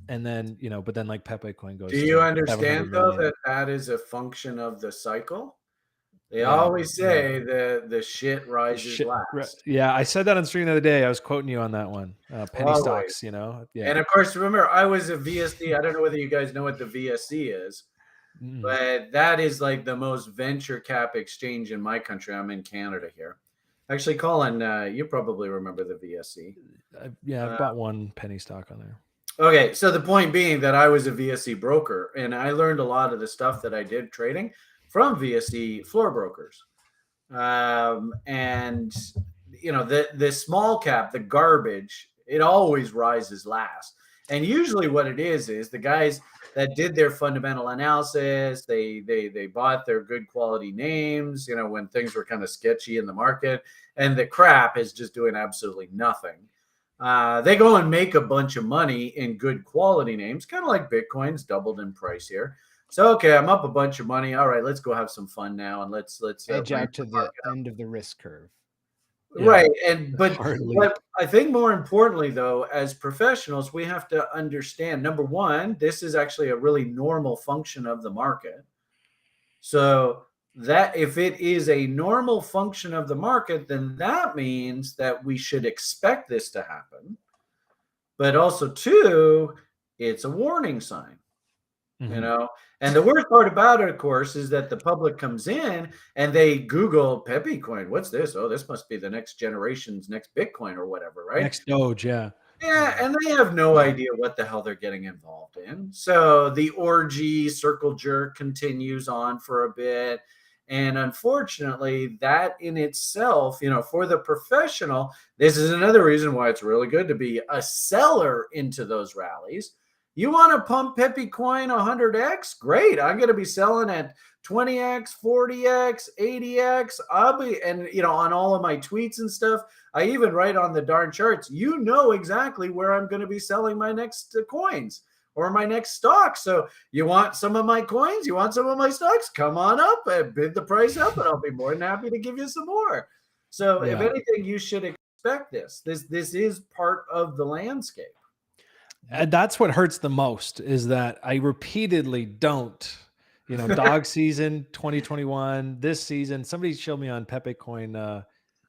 And then, you know, but then like Pepe coin goes. Do you understand though that is a function of the cycle? They always say the shit rises last. Yeah, I said that on stream the other day. I was quoting you on that one. Penny stocks, you know. Yeah. And of course, remember, I was a VSD. I don't know whether you guys know what the VSD is, but that is like the most venture cap exchange in my country. I'm in Canada here. Actually, Colin, you probably remember the VSC. Yeah, I bought one penny stock on there. Okay, so the point being that I was a VSC broker, and I learned a lot of the stuff that I did trading from VSC floor brokers. And, you know, the small cap, the garbage, it always rises last. And usually what it is the guys that did their fundamental analysis, they bought their good quality names, you know, when things were kind of sketchy in the market, and the crap is just doing absolutely nothing. They go and make a bunch of money in good quality names, kind of like Bitcoin's doubled in price here. So, okay, I'm up a bunch of money. All right, let's go have some fun now. And let's edge out to the end of the risk curve. Yeah. Right. But I think more importantly, though, as professionals, we have to understand, number one, this is actually a really normal function of the market. So that if it is a normal function of the market, then that means that we should expect this to happen. But also, two, it's a warning sign, you know. And the worst part about it, of course, is that the public comes in and they Google Pepe coin. What's this? Oh, this must be the next generation's next Bitcoin or whatever, right? Next Doge, yeah. Yeah, and they have no idea what the hell they're getting involved in. So the orgy circle jerk continues on for a bit. And unfortunately, that in itself, you know, for the professional, this is another reason why it's really good to be a seller into those rallies, You want to pump Peppy coin 100x? Great. I'm going to be selling at 20x, 40x, 80x. I'll be, and on all of my tweets and stuff, I even write on the darn charts, you know exactly where I'm going to be selling my next coins or my next stock. So you want some of my coins? You want some of my stocks? Come on up and bid the price up, and I'll be more than happy to give you some more. So if anything, you should expect this. This is part of the landscape. And that's what hurts the most, is that I repeatedly don't, dog season 2021, this season, somebody showed me on Pepe Coin. I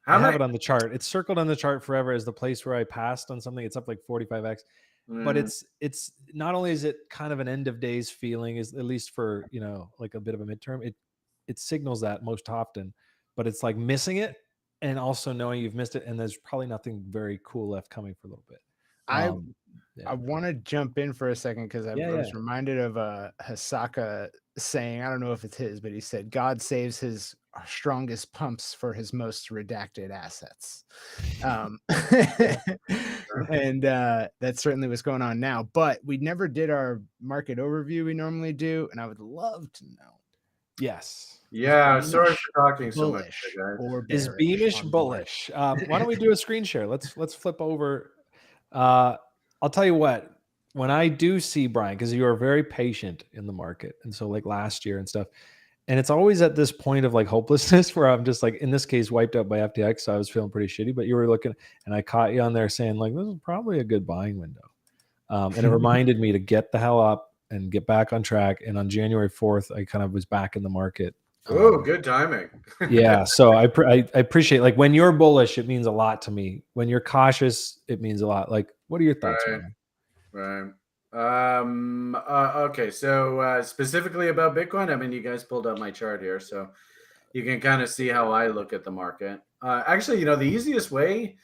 have it on the chart. It's circled on the chart forever as the place where I passed on something. It's up like 45x. But it's not only is it kind of an end of days feeling, is at least for like a bit of a midterm, it signals that most often, but it's like missing it and also knowing you've missed it, and there's probably nothing very cool left coming for a little bit. I want to jump in for a second because I was reminded of Hasaka saying, I don't know if it's his, but he said, God saves his strongest pumps for his most redacted assets. And that's certainly what's going on now. But we never did our market overview we normally do, and I would love to know. Yes. Yeah, sorry for talking so much, guys. Is Beamish bullish? Why don't we do a screen share? Let's flip over. I'll tell you what, when I do see Brian, because you are very patient in the market, and so like last year and stuff, and it's always at this point of like hopelessness where I'm just like, in this case, wiped out by FTX, so I was feeling pretty shitty. But you were looking, and I caught you on there saying like, this is probably a good buying window, and it reminded me to get the hell up and get back on track. And on January 4th, I kind of was back in the market. Oh, good timing. Yeah. So I appreciate, like, when you're bullish, it means a lot to me. When you're cautious, it means a lot. Like, what are your thoughts, Ryan? Right. Okay. So specifically about Bitcoin, I mean, you guys pulled up my chart here, so you can kind of see how I look at the market. Actually, the easiest way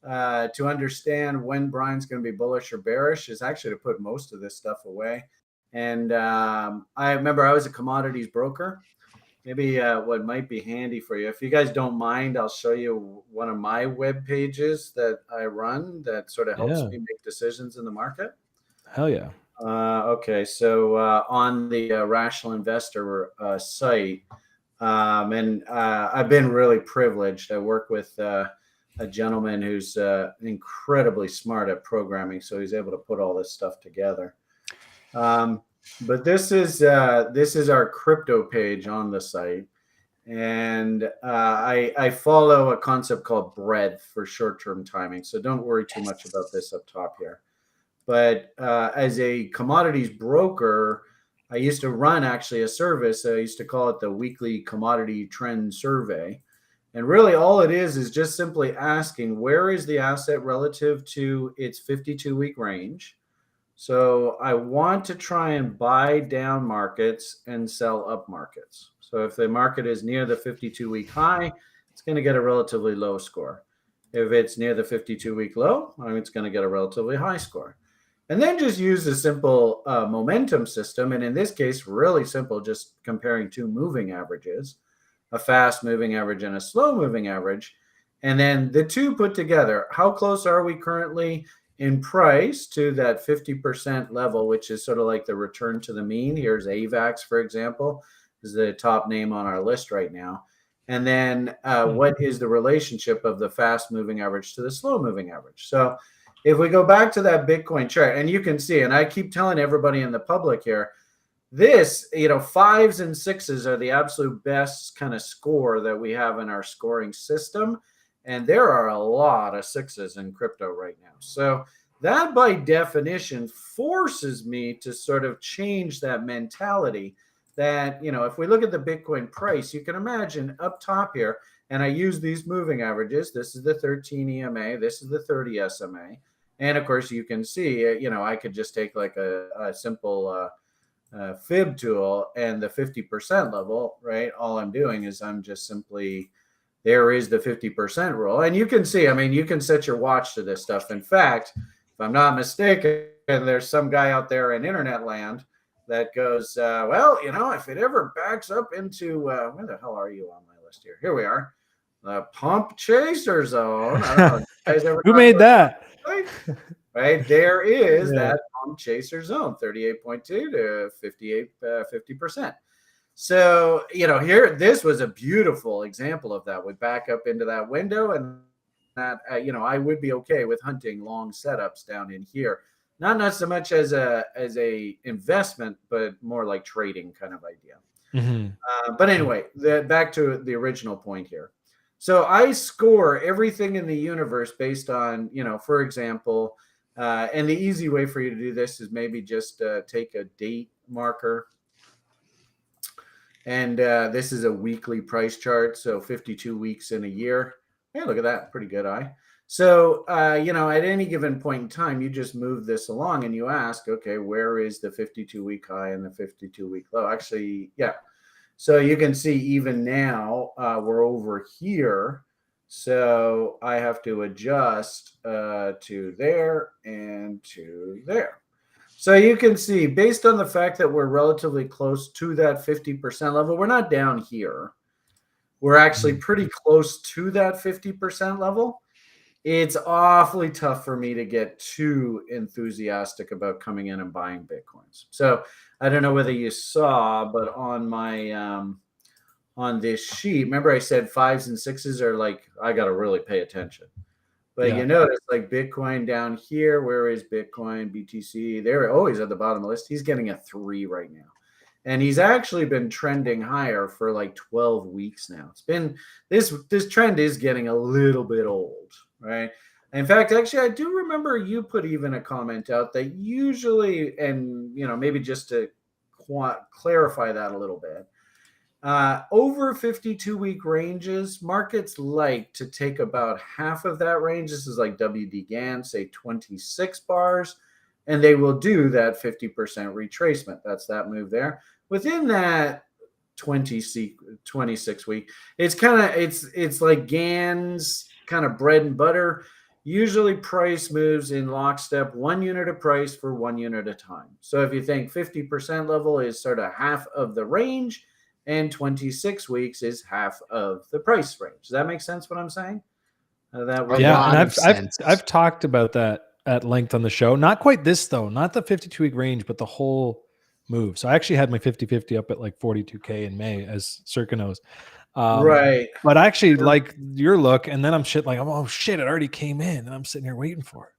to understand when Brian's going to be bullish or bearish is actually to put most of this stuff away. And I remember I was a commodities broker. Maybe what might be handy for you, if you guys don't mind, I'll show you one of my web pages that I run that sort of helps me make decisions in the market. Hell yeah. Okay, so on the Rational Investor site, and I've been really privileged. I work with a gentleman who's incredibly smart at programming, so he's able to put all this stuff together. But this is our crypto page on the site, and I follow a concept called breadth for short-term timing. So don't worry too much about this up top here. But as a commodities broker, I used to run actually a service. I used to call it the Weekly Commodity Trend Survey. And really all it is just simply asking, where is the asset relative to its 52-week range? So I want to try and buy down markets and sell up markets. So if the market is near the 52-week high, it's going to get a relatively low score. If it's near the 52-week low, it's going to get a relatively high score. And then just use a simple momentum system. And in this case, really simple, just comparing two moving averages, a fast moving average and a slow moving average. And then the two put together, how close are we currently in price to that 50% level, which is sort of like the return to the mean. Here's AVAX, for example, is the top name on our list right now. And then what is the relationship of the fast moving average to the slow moving average? So if we go back to that Bitcoin chart, and you can see, and I keep telling everybody in the public here, this, 5s and 6s are the absolute best kind of score that we have in our scoring system. And there are a lot of 6s in crypto right now. So that by definition forces me to sort of change that mentality that, if we look at the Bitcoin price, you can imagine up top here, and I use these moving averages. This is the 13 EMA. This is the 30 SMA. And of course, you can see, I could just take like a simple fib tool and the 50% level, right? All I'm doing is I'm just simply, there is the 50% rule. And you can see, you can set your watch to this stuff. In fact, if I'm not mistaken, there's some guy out there in internet land that goes, well, if it ever backs up into, where the hell are you on my list here? Here we are. The pump chaser zone. I don't know. You guys ever Who made that? Right? There is that minimum chaser zone, 38.2 to 50%. So, here, this was a beautiful example of that. We back up into that window, and that, I would be okay with hunting long setups down in here. Not so much as a investment, but more like trading kind of idea. But anyway, back to the original point here. So I score everything in the universe based on, for example, and the easy way for you to do this is maybe just take a date marker. And this is a weekly price chart. So 52 weeks in a year. Hey, look at that. Pretty good eye. So, at any given point in time, you just move this along and you ask, okay, where is the 52-week high and the 52-week low? Actually, yeah. So you can see even now we're over here. So I have to adjust to there and to there. So you can see, based on the fact that we're relatively close to that 50% level, we're not down here. We're actually pretty close to that 50% level. It's awfully tough for me to get too enthusiastic about coming in and buying Bitcoins. So I don't know whether you saw, but on my on this sheet, remember I said 5s and 6s are like, I got to really pay attention. But you notice like Bitcoin down here, where is Bitcoin, BTC? There, oh, he's at the bottom of the list. He's getting a 3 right now. And he's actually been trending higher for like 12 weeks now. It's been, this trend is getting a little bit old, right? In fact, actually, I do remember you put even a comment out that usually, and maybe just to clarify that a little bit, over 52-week ranges, markets like to take about half of that range. This is like WD Gann, say 26 bars, and they will do that 50% retracement. That's that move there. Within that 26 week, it's kind of, it's like Gann's kind of bread and butter. Usually price moves in lockstep, 1 unit of price for 1 unit of time. So if you think 50% level is sort of half of the range, and 26 weeks is half of the price range. Does that make sense what I'm saying? Yeah, and I've talked about that at length on the show. Not quite this though, not the 52-week range, but the whole move. So I actually had my 50-50 up at like 42K in May, as Circa knows. Right. But I actually like your look, and then I'm like, oh shit, it already came in, and I'm sitting here waiting for it.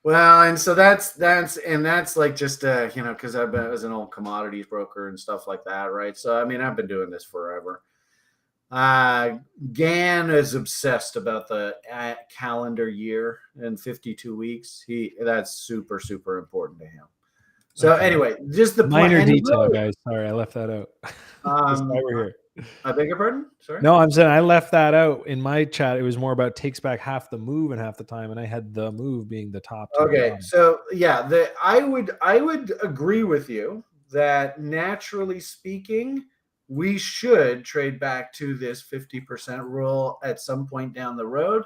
Well, and so that's like just because I've been as an old commodities broker and stuff like that, right? So I mean, I've been doing this forever. Gann is obsessed about the calendar year and 52 weeks. That's super, super important to him. So anyway, just the minor detail, guys. Sorry, I left that out. That's why we're here. I beg your pardon? Sorry. No, I'm saying I left that out in my chat. It was more about takes back half the move and half the time, and I had the move being the top. Okay, so yeah, I would agree with you that naturally speaking, we should trade back to this 50% rule at some point down the road,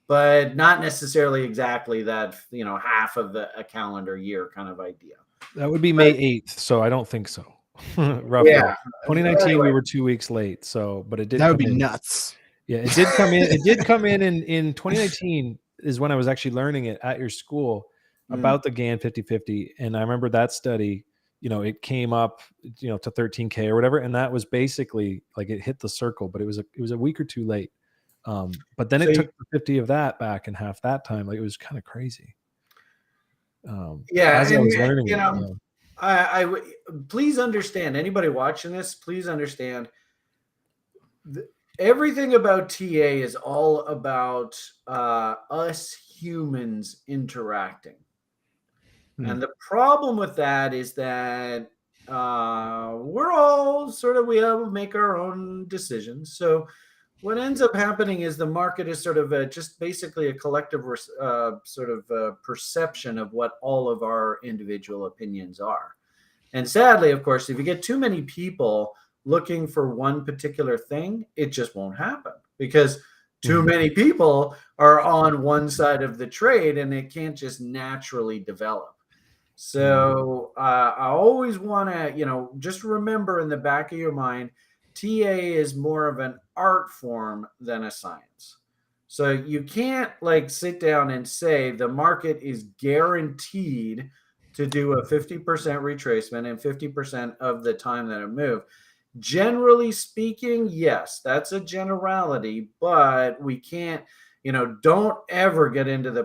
but not necessarily exactly that, half of a calendar year kind of idea. That would be May 8th, so I don't think so. Roughly. Yeah. 2019, anyway, we were 2 weeks late, so but it did. That would be nuts. Yeah, it did come in. It did come in 2019 is when I was actually learning it at your school about the Gann 50-50, and I remember that study. It came up, to 13K or whatever, and that was basically like it hit the circle, but it was a week or two late. But then it took the 50 of that back in half that time. Like it was kind of crazy. As I was learning, I please understand, anybody watching this, please understand everything about TA is all about us humans interacting. And the problem with that is that we're all we have make our own decisions. So what ends up happening is the market is sort of just basically a collective perception of what all of our individual opinions are. And sadly, of course, if you get too many people looking for one particular thing, it just won't happen because too many people are on one side of the trade and it can't just naturally develop. So I always want to, just remember in the back of your mind, TA is more of an art form than a science. So you can't sit down and say the market is guaranteed to do a 50% retracement and 50% of the time that it moved. Generally speaking, yes, that's a generality, but we can't, don't ever get into the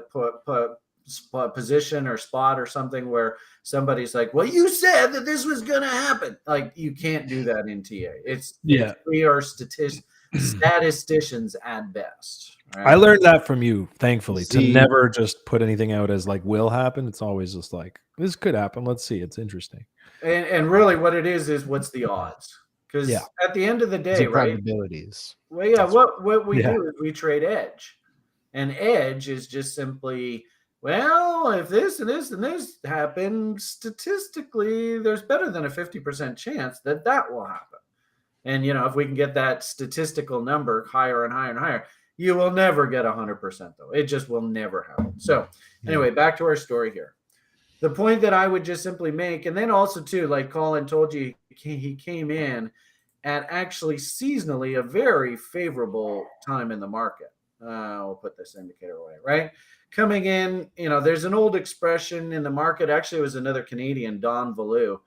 position or spot or something where somebody's like, well, you said that this was going to happen. Like, you can't do that in TA. We are statisticians at best. Right? I learned that from you, thankfully, to See- never just put anything out as like will happen. It's always just like, this could happen. Let's see. It's interesting. And really what it is what's the odds? Because at the end of the day, right? Probabilities. Well, yeah, what we do is we trade edge. And edge is just simply, well, if this and this and this happen, statistically, there's better than a 50% chance that will happen. And, if we can get that statistical number higher and higher and higher, you will never get 100%, though. It just will never happen. So anyway, back to our story here. The point that I would just simply make, and then also, too, like Colin told you, he came in at actually seasonally a very favorable time in the market. We'll put this indicator away, right? Coming in, there's an old expression in the market. Actually, it was another Canadian, Don Valou,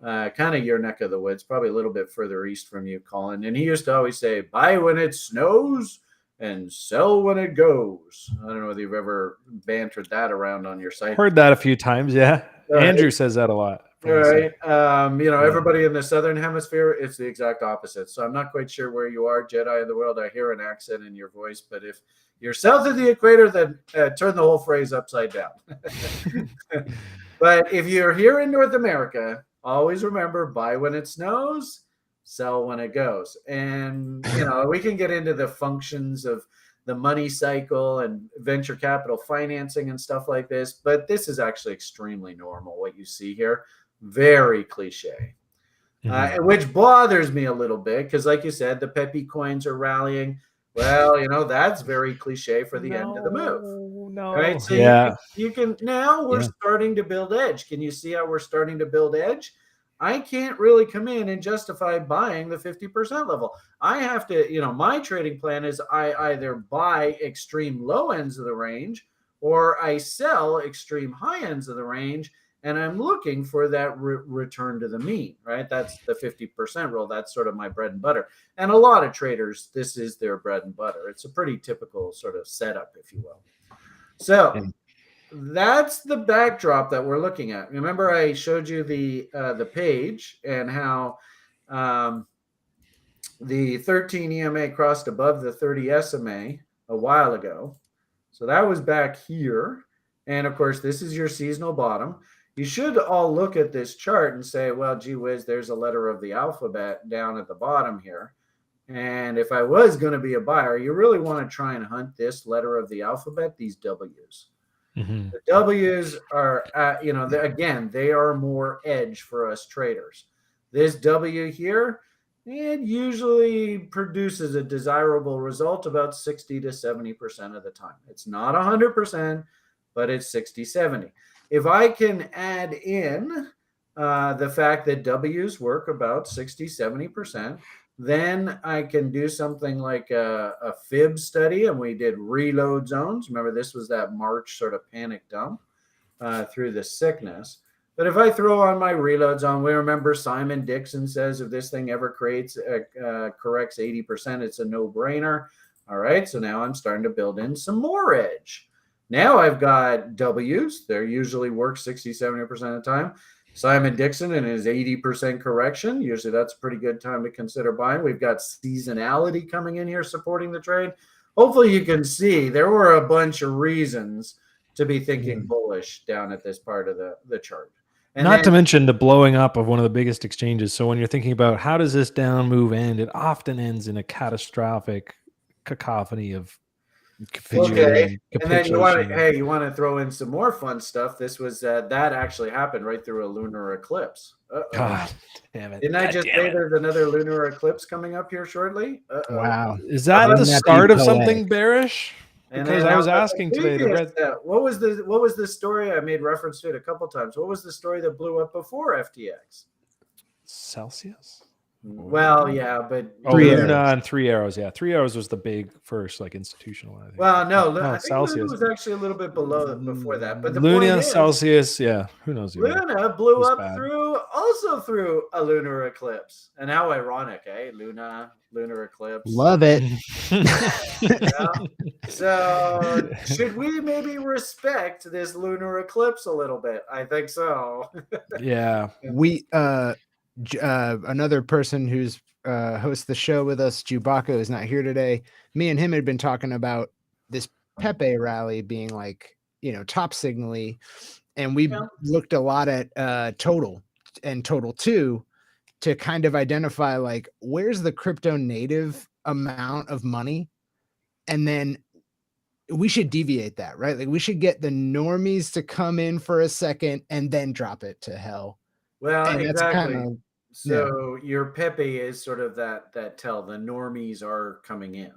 kind of your neck of the woods, probably a little bit further east from you, Colin. And he used to always say, buy when it snows and sell when it goes. I don't know whether you've ever bantered that around on your site. Heard that a few times, yeah. Andrew says that a lot. All right. Everybody in the Southern Hemisphere, it's the exact opposite. So I'm not quite sure where you are, Jedi in the world. I hear an accent in your voice, but if you're south of the equator, then turn the whole phrase upside down. But if you're here in North America, always remember, buy when it snows, sell when it goes. And, we can get into the functions of the money cycle and venture capital financing and stuff like this, but this is actually extremely normal, what you see here. Very cliche, which bothers me a little bit because, like you said, the Pepe coins are rallying. Well, that's very cliche for the end of the move. No. Right? So you can now we're starting to build edge. Can you see how we're starting to build edge? I can't really come in and justify buying the 50% level. I have to, my trading plan is I either buy extreme low ends of the range or I sell extreme high ends of the range. And I'm looking for that return to the mean, right? That's the 50% rule. That's sort of my bread and butter. And a lot of traders, this is their bread and butter. It's a pretty typical sort of setup, if you will. So that's the backdrop that we're looking at. Remember, I showed you the page and how the 13 EMA crossed above the 30 SMA a while ago. So that was back here. And of course, this is your seasonal bottom. You should all look at this chart and say, well, gee whiz, there's a letter of the alphabet down at the bottom here. And if I was going to be a buyer, you really want to try and hunt this letter of the alphabet, these W's. The W's are, again, they are more edge for us traders. This W here, it usually produces a desirable result about 60 to 70% of the time. It's not 100%, but it's 60, 70. If I can add in the fact that W's work about 60, 70%, then I can do something like a fib study, and we did reload zones. Remember, this was that March sort of panic dump through the sickness. But if I throw on my reload zone, we remember Simon Dixon says if this thing ever corrects 80%, it's a no-brainer. All right, so now I'm starting to build in some more edge. Now I've got W's. They usually work 60, 70% of the time. Simon Dixon and his 80% correction. Usually that's a pretty good time to consider buying. We've got seasonality coming in here supporting the trade. Hopefully you can see there were a bunch of reasons to be thinking bullish down at this part of the chart. And not to mention the blowing up of one of the biggest exchanges. So when you're thinking about how does this down move end, it often ends in a catastrophic cacophony of okay. And then you want to throw in some more fun stuff. This was that actually happened right through a lunar eclipse. God damn it. Didn't I just say there's another lunar eclipse coming up here shortly? Wow. Is that the start of something bearish? Because I was asking today what was the story? I made reference to it a couple times. What was the story that blew up before FTX? Celsius? Well, yeah, but Oh, Three Luna Arrows. and Three Arrows. Yeah, Three Arrows was the big first like institutional one. I think. well, no, No, I think Luna Celsius. was actually a little bit below before that. But the Luna, point is, Celsius. Yeah, who knows? Luna blew was up bad. through a lunar eclipse. And how ironic, eh? Lunar eclipse. Love it. Yeah. So should we maybe respect this lunar eclipse a little bit? I think so. Yeah. We another person who's hosts the show with us, Chewbacca, is not here today. Me and him had been talking about this Pepe rally being like, top signally, and we Yeah. looked a lot at total and total 2 to kind of identify like where's the crypto native amount of money, and then we should deviate that, right? Like we should get the normies to come in for a second and then drop it to hell. Well, And that's exactly. kinda- So your Pepe is sort of that tell. The normies are coming in.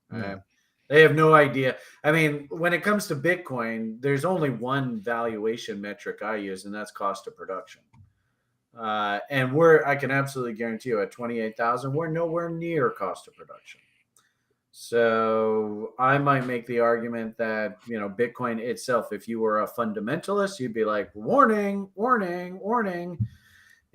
Right? Yeah. They have no idea. I mean, when it comes to Bitcoin, there's only one valuation metric I use, and that's cost of production. And I can absolutely guarantee you at 28,000, we're nowhere near cost of production. So I might make the argument that, Bitcoin itself, if you were a fundamentalist, you'd be like, warning, warning, warning.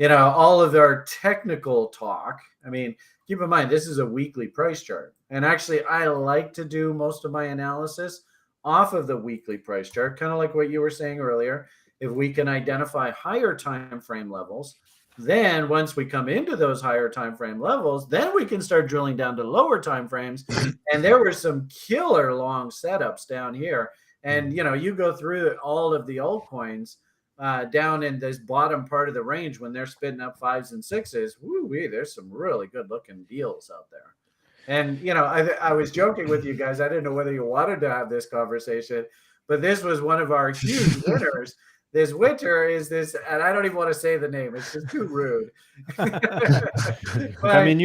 All of our technical talk. I mean, keep in mind, this is a weekly price chart. And actually, I like to do most of my analysis off of the weekly price chart, kind of like what you were saying earlier. If we can identify higher time frame levels, then once we come into those higher time frame levels, then we can start drilling down to lower time frames. And there were some killer long setups down here. And, you go through all of the altcoins down in this bottom part of the range when they're spitting up 5s and 6s. Woo-wee, there's some really good looking deals out there. And, I was joking with you guys. I didn't know whether you wanted to have this conversation, but this was one of our huge winners. This winter is this, and I don't even want to say the name. It's just too rude. I mean,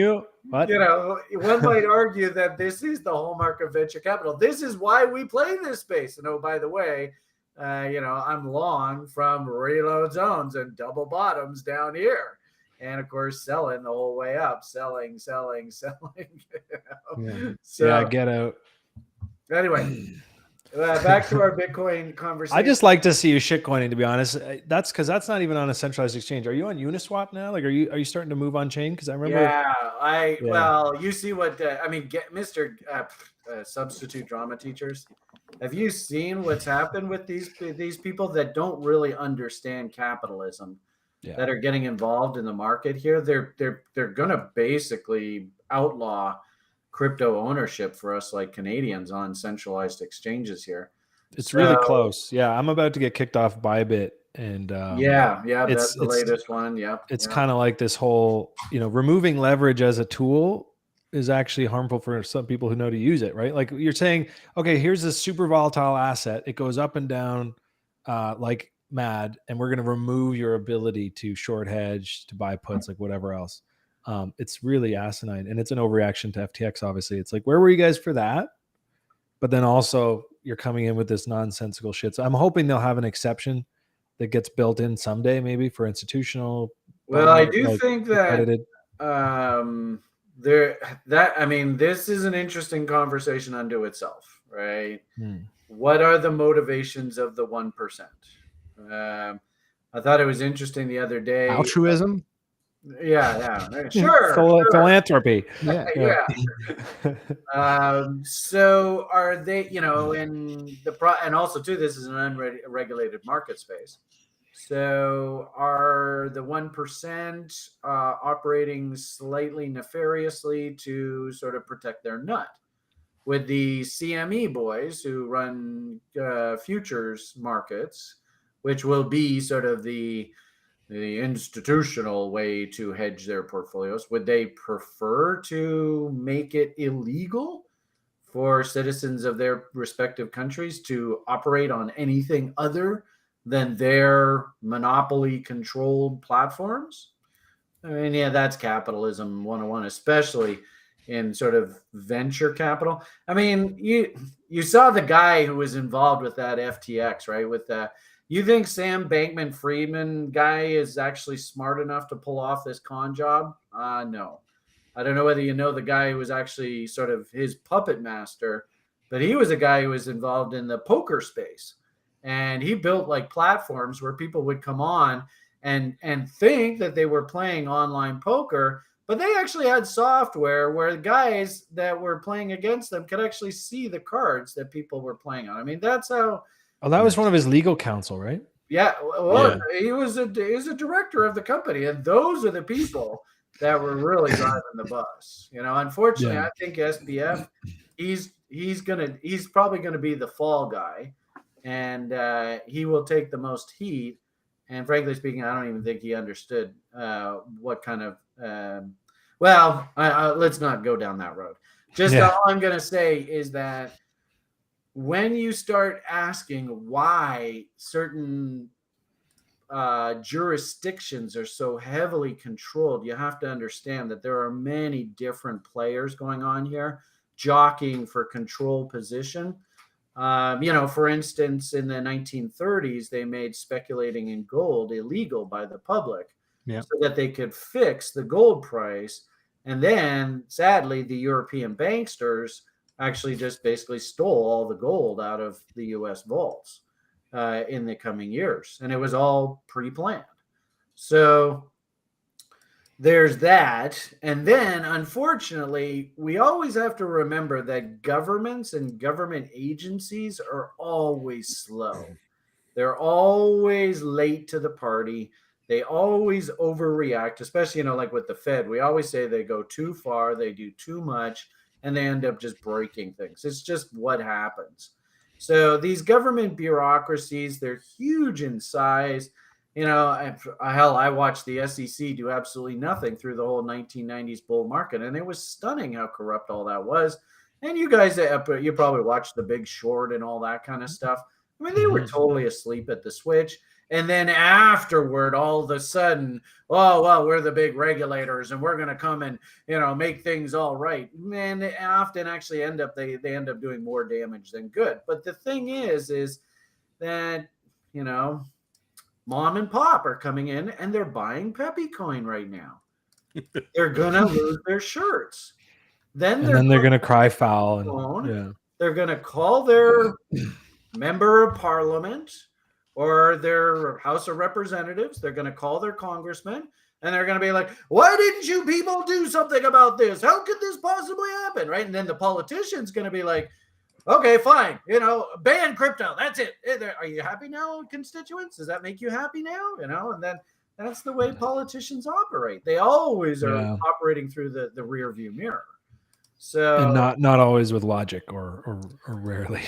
what? One might argue that this is the hallmark of venture capital. This is why we play this space. And oh, by the way, I'm long from reload zones and double bottoms down here. And of course, selling the whole way up, selling. Yeah. So, Yeah, get out. Anyway, back to our Bitcoin conversation. I just like to see you shitcoining, to be honest. That's because that's not even on a centralized exchange. Are you on Uniswap now? Like, are you starting to move on chain? Because I remember. Yeah, well, you see what get Mr. Substitute drama teachers. Have you seen what's happened with these people that don't really understand capitalism? Yeah. That are getting involved in the market here? They're gonna basically outlaw crypto ownership for us like Canadians on centralized exchanges here. It's really close. Yeah, I'm about to get kicked off Bybit, and that's the latest one. It's kind of like this whole, removing leverage as a tool is actually harmful for some people who know to use it, right? Like you're saying, okay, here's this super volatile asset. It goes up and down like mad, and we're going to remove your ability to short hedge, to buy puts, like whatever else. It's really asinine, and it's an overreaction to FTX. Obviously, it's like, where were you guys for that? But then also you're coming in with this nonsensical shit. So I'm hoping they'll have an exception that gets built in someday, maybe for institutional. Well, I do think that accredited. this is an interesting conversation unto itself, right? What are the motivations of the 1%? I thought it was interesting the other day. Altruism. Yeah, sure. Philanthropy. Yeah. So are they, and also too, this is an unregulated market space. So are the 1% operating slightly nefariously to sort of protect their nut? With the CME boys who run futures markets, which will be sort of the institutional way to hedge their portfolios, would they prefer to make it illegal for citizens of their respective countries to operate on anything other than their monopoly controlled platforms? I mean, yeah, that's capitalism 101, especially in sort of venture capital. I mean, you saw the guy who was involved with that FTX, right? With that. You think Sam Bankman-Friedman guy is actually smart enough to pull off this con job? No. I don't know whether you know the guy who was actually sort of his puppet master, but he was a guy who was involved in the poker space. And he built like platforms where people would come on and think that they were playing online poker, but they actually had software where the guys that were playing against them could actually see the cards that people were playing on. I mean, that's how. Oh, that was one of his legal counsel, right? Yeah, well, he was a director of the company, and those are the people that were really driving the bus. Unfortunately, Yeah. I think SBF, he's probably gonna be the fall guy, and he will take the most heat. And frankly speaking, I don't even think he understood what kind of. Let's not go down that road. Just all I'm gonna say is that when you start asking why certain jurisdictions are so heavily controlled, you have to understand that there are many different players going on here, jockeying for control position. For instance, in the 1930s, they made speculating in gold illegal by the public so that they could fix the gold price. And then, sadly, the European banksters actually just basically stole all the gold out of the U.S. vaults in the coming years. And it was all pre-planned. So there's that. And then, unfortunately, we always have to remember that governments and government agencies are always slow. They're always late to the party. They always overreact, especially, like with the Fed. We always say they go too far, they do too much, and they end up just breaking things. It's just what happens. So these government bureaucracies, they're huge in size. I watched the SEC do absolutely nothing through the whole 1990s bull market, and it was stunning how corrupt all that was. And you guys, you probably watched The Big Short and all that kind of stuff. I mean, they were totally asleep at the switch. And then afterward, all of a sudden, oh, well, we're the big regulators and we're going to come and, make things all right. Man, they often actually they end up doing more damage than good. But the thing is that, mom and pop are coming in and they're buying Peppy coin right now. They're going to lose their shirts. Then they're going to cry foul. And, they're going to call their member of parliament or their House of Representatives. They're going to call their congressman, and they're going to be like, why didn't you people do something about this? How could this possibly happen? Right. And then the politician's going to be like, okay, fine. Ban crypto. That's it. Are you happy now, constituents? Does that make you happy now? And then that's the way politicians operate. They always are operating through the rear view mirror. So, and not always with logic or rarely.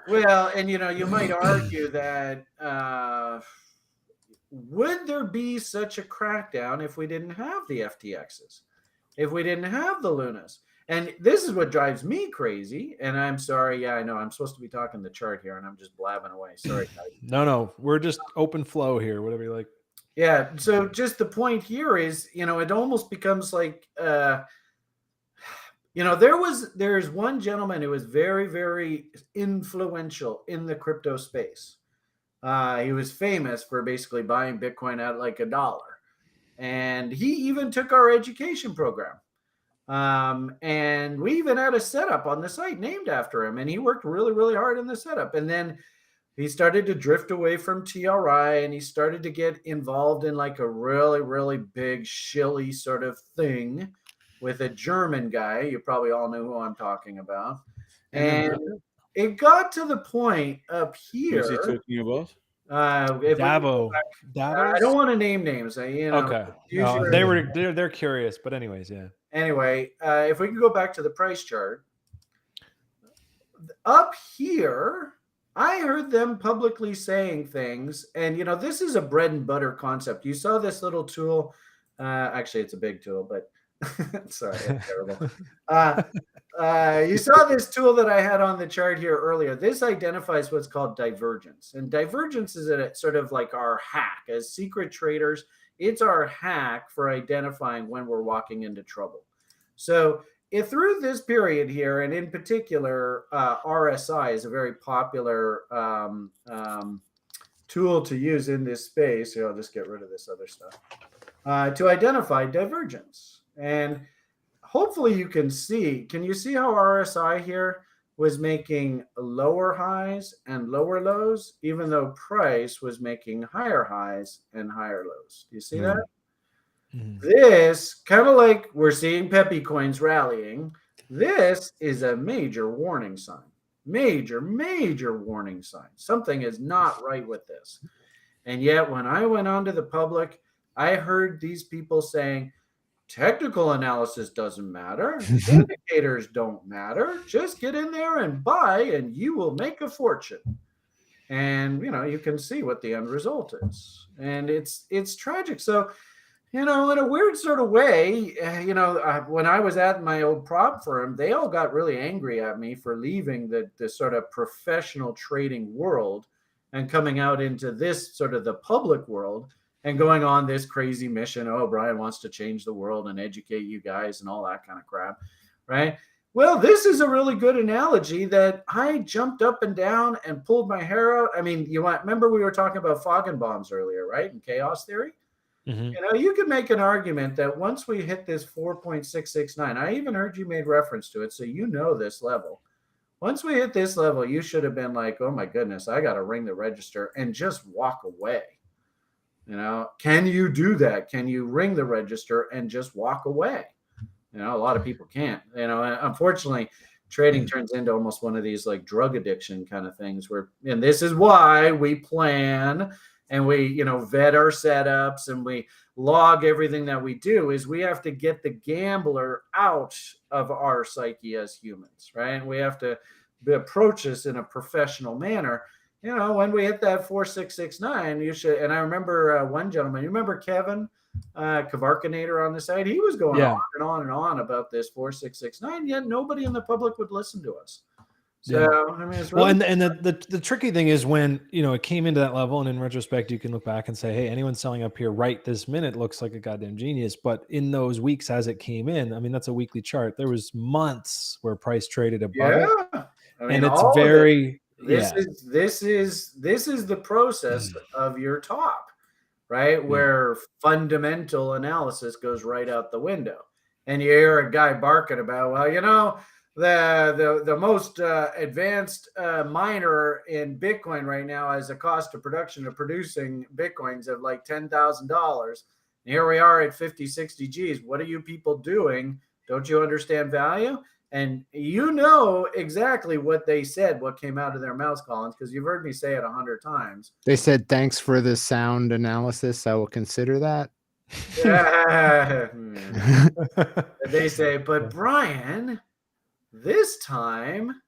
Well, and you might argue that would there be such a crackdown if we didn't have the FTXs, if we didn't have the Lunas? And this is what drives me crazy. And I'm sorry. Yeah, I know I'm supposed to be talking the chart here, and I'm just blabbing away. Sorry, guys. No, we're just open flow here. Whatever you like. Yeah. So just the point here is, it almost becomes like. There's one gentleman who was very, very influential in the crypto space. He was famous for basically buying Bitcoin at like $1. And he even took our education program. And we even had a setup on the site named after him. And he worked really, really hard in the setup. And then he started to drift away from TRI, and he started to get involved in like a really, really big shilly sort of thing with a German guy. You probably all know who I'm talking about. And it got to the point up here. Who's he talking about? Davos. I don't want to name names. Okay. No, they're curious, but anyways, yeah. Anyway, if we can go back to the price chart. Up here, I heard them publicly saying things, and this is a bread and butter concept. You saw this little tool. Actually, it's a big tool, but sorry, that's terrible. You saw this tool that I had on the chart here earlier. This identifies what's called divergence. And divergence is sort of like our hack. As secret traders, it's our hack for identifying when we're walking into trouble. So through this period here, and in particular, RSI is a very popular tool to use in this space. Here, I'll just get rid of this other stuff. To identify divergence. And hopefully you can see. Can you see how RSI here was making lower highs and lower lows, even though price was making higher highs and higher lows? Do you see that? This, kind of like we're seeing Pepe coins rallying, this is a major warning sign. Major warning sign. Something is not right with this. And yet when I went onto the public, I heard these people saying, technical analysis doesn't matter. Indicators don't matter. Just get in there and buy and you will make a fortune. And, you can see what the end result is. And it's tragic. So, in a weird sort of way, when I was at my old prop firm, they all got really angry at me for leaving the sort of professional trading world and coming out into this sort of the public world and going on this crazy mission. Oh, Brian wants to change the world and educate you guys and all that kind of crap, right? Well, this is a really good analogy that I jumped up and down and pulled my hair out. I mean, remember we were talking about fog and bombs earlier, right? In chaos theory. You could make an argument that once we hit this 4.669, I even heard you made reference to it, so this level. Once we hit this level, you should have been like, oh my goodness, I got to ring the register and just walk away. Can you do that? Can you ring the register and just walk away? A lot of people can't. Unfortunately, trading turns into almost one of these like drug addiction kind of things and this is why we plan and we, vet our setups and we log everything that we do, is we have to get the gambler out of our psyche as humans, right? And we have to approach this in a professional manner. When we hit that 4669, you should. And I remember one gentleman, you remember Kevin Kavarkanator on the side? He was going on and on and on about this 4669, yet nobody in the public would listen to us. So, I mean, it's really the tricky thing is when, it came into that level, and in retrospect, you can look back and say, hey, anyone selling up here right this minute looks like a goddamn genius. But in those weeks as it came in, I mean, that's a weekly chart. There was months where price traded above it. I mean, and it's very, this is the process of your top, right? Where fundamental analysis goes right out the window. And you hear a guy barking about, well, the most advanced miner in Bitcoin right now has a cost of production of producing Bitcoins of like $10,000. Here we are at 50, 60 G's. What are you people doing? Don't you understand value? And exactly what they said, what came out of their mouths, Collins, because you've heard me say it 100 times. They said, thanks for the sound analysis. I will consider that. They say, but Brian, this time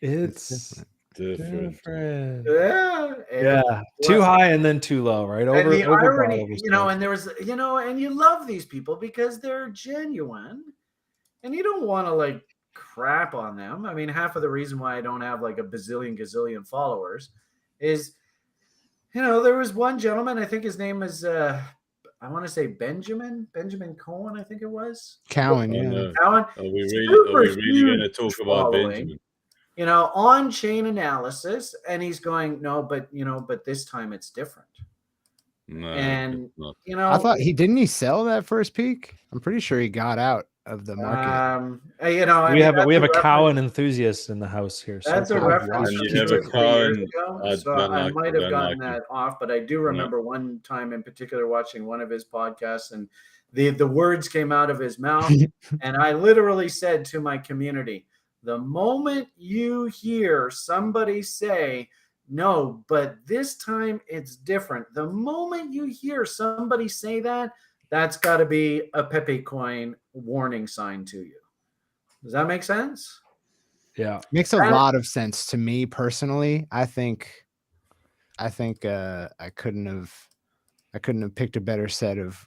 it's different. Yeah. Too high and then too low, right? And the irony, and there was, and you love these people because they're genuine and you don't want to like crap on them. I mean, half of the reason why I don't have like a gazillion followers is, there was one gentleman, I think his name is, I want to say Benjamin Cohen, I think it was. Cowan, Cowan. Are we really going to talk about Benjamin? On-chain analysis, and he's going, no, but this time it's different. No, and I thought he sell that first peak. I'm pretty sure he got out of the market. We have a Cowan enthusiast in the house here. So that's a reference. You have a Cowan. So I might have gotten that off, but I do remember one time in particular watching one of his podcasts, and the words came out of his mouth, and I literally said to my community, the moment you hear somebody say, no, but this time it's different, the moment you hear somebody say that, that's got to be a Pepe coin warning sign to you. Does that make sense? Yeah, makes a lot of sense to me personally. I think I couldn't have picked a better set of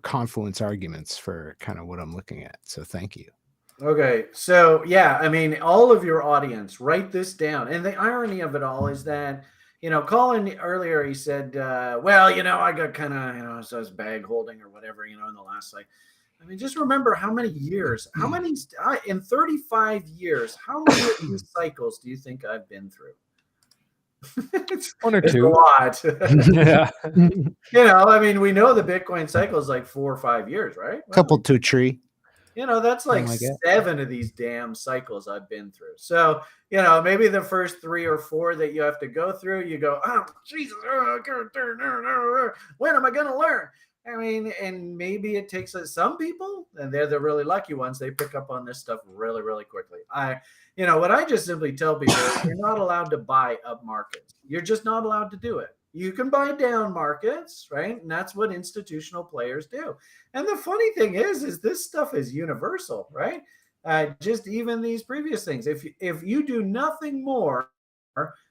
confluence arguments for kind of what I'm looking at. So thank you. Okay, so yeah, I mean, all of your audience, write this down. And the irony of it all is that, Colin earlier, he said, well, I got kind of, so I was bag holding or whatever, in the last, I mean, just remember how many years, in 35 years, how many of these cycles do you think I've been through? One or It's a two. lot. Yeah. I mean, we know the Bitcoin cycle is like 4 or 5 years, right? Well, Couple to tree. That's like like it. 7 of these damn cycles I've been through. So, maybe the first 3 or 4 that you have to go through, you go, oh, Jesus, when am I going to learn? I mean, and maybe it takes some people, and they're the really lucky ones, they pick up on this stuff really, really quickly. What I just simply tell people is you're not allowed to buy up markets. You're just not allowed to do it. You can buy down markets, right? And that's what institutional players do. And the funny thing is this stuff is universal, right? Just even these previous things. If you do nothing more,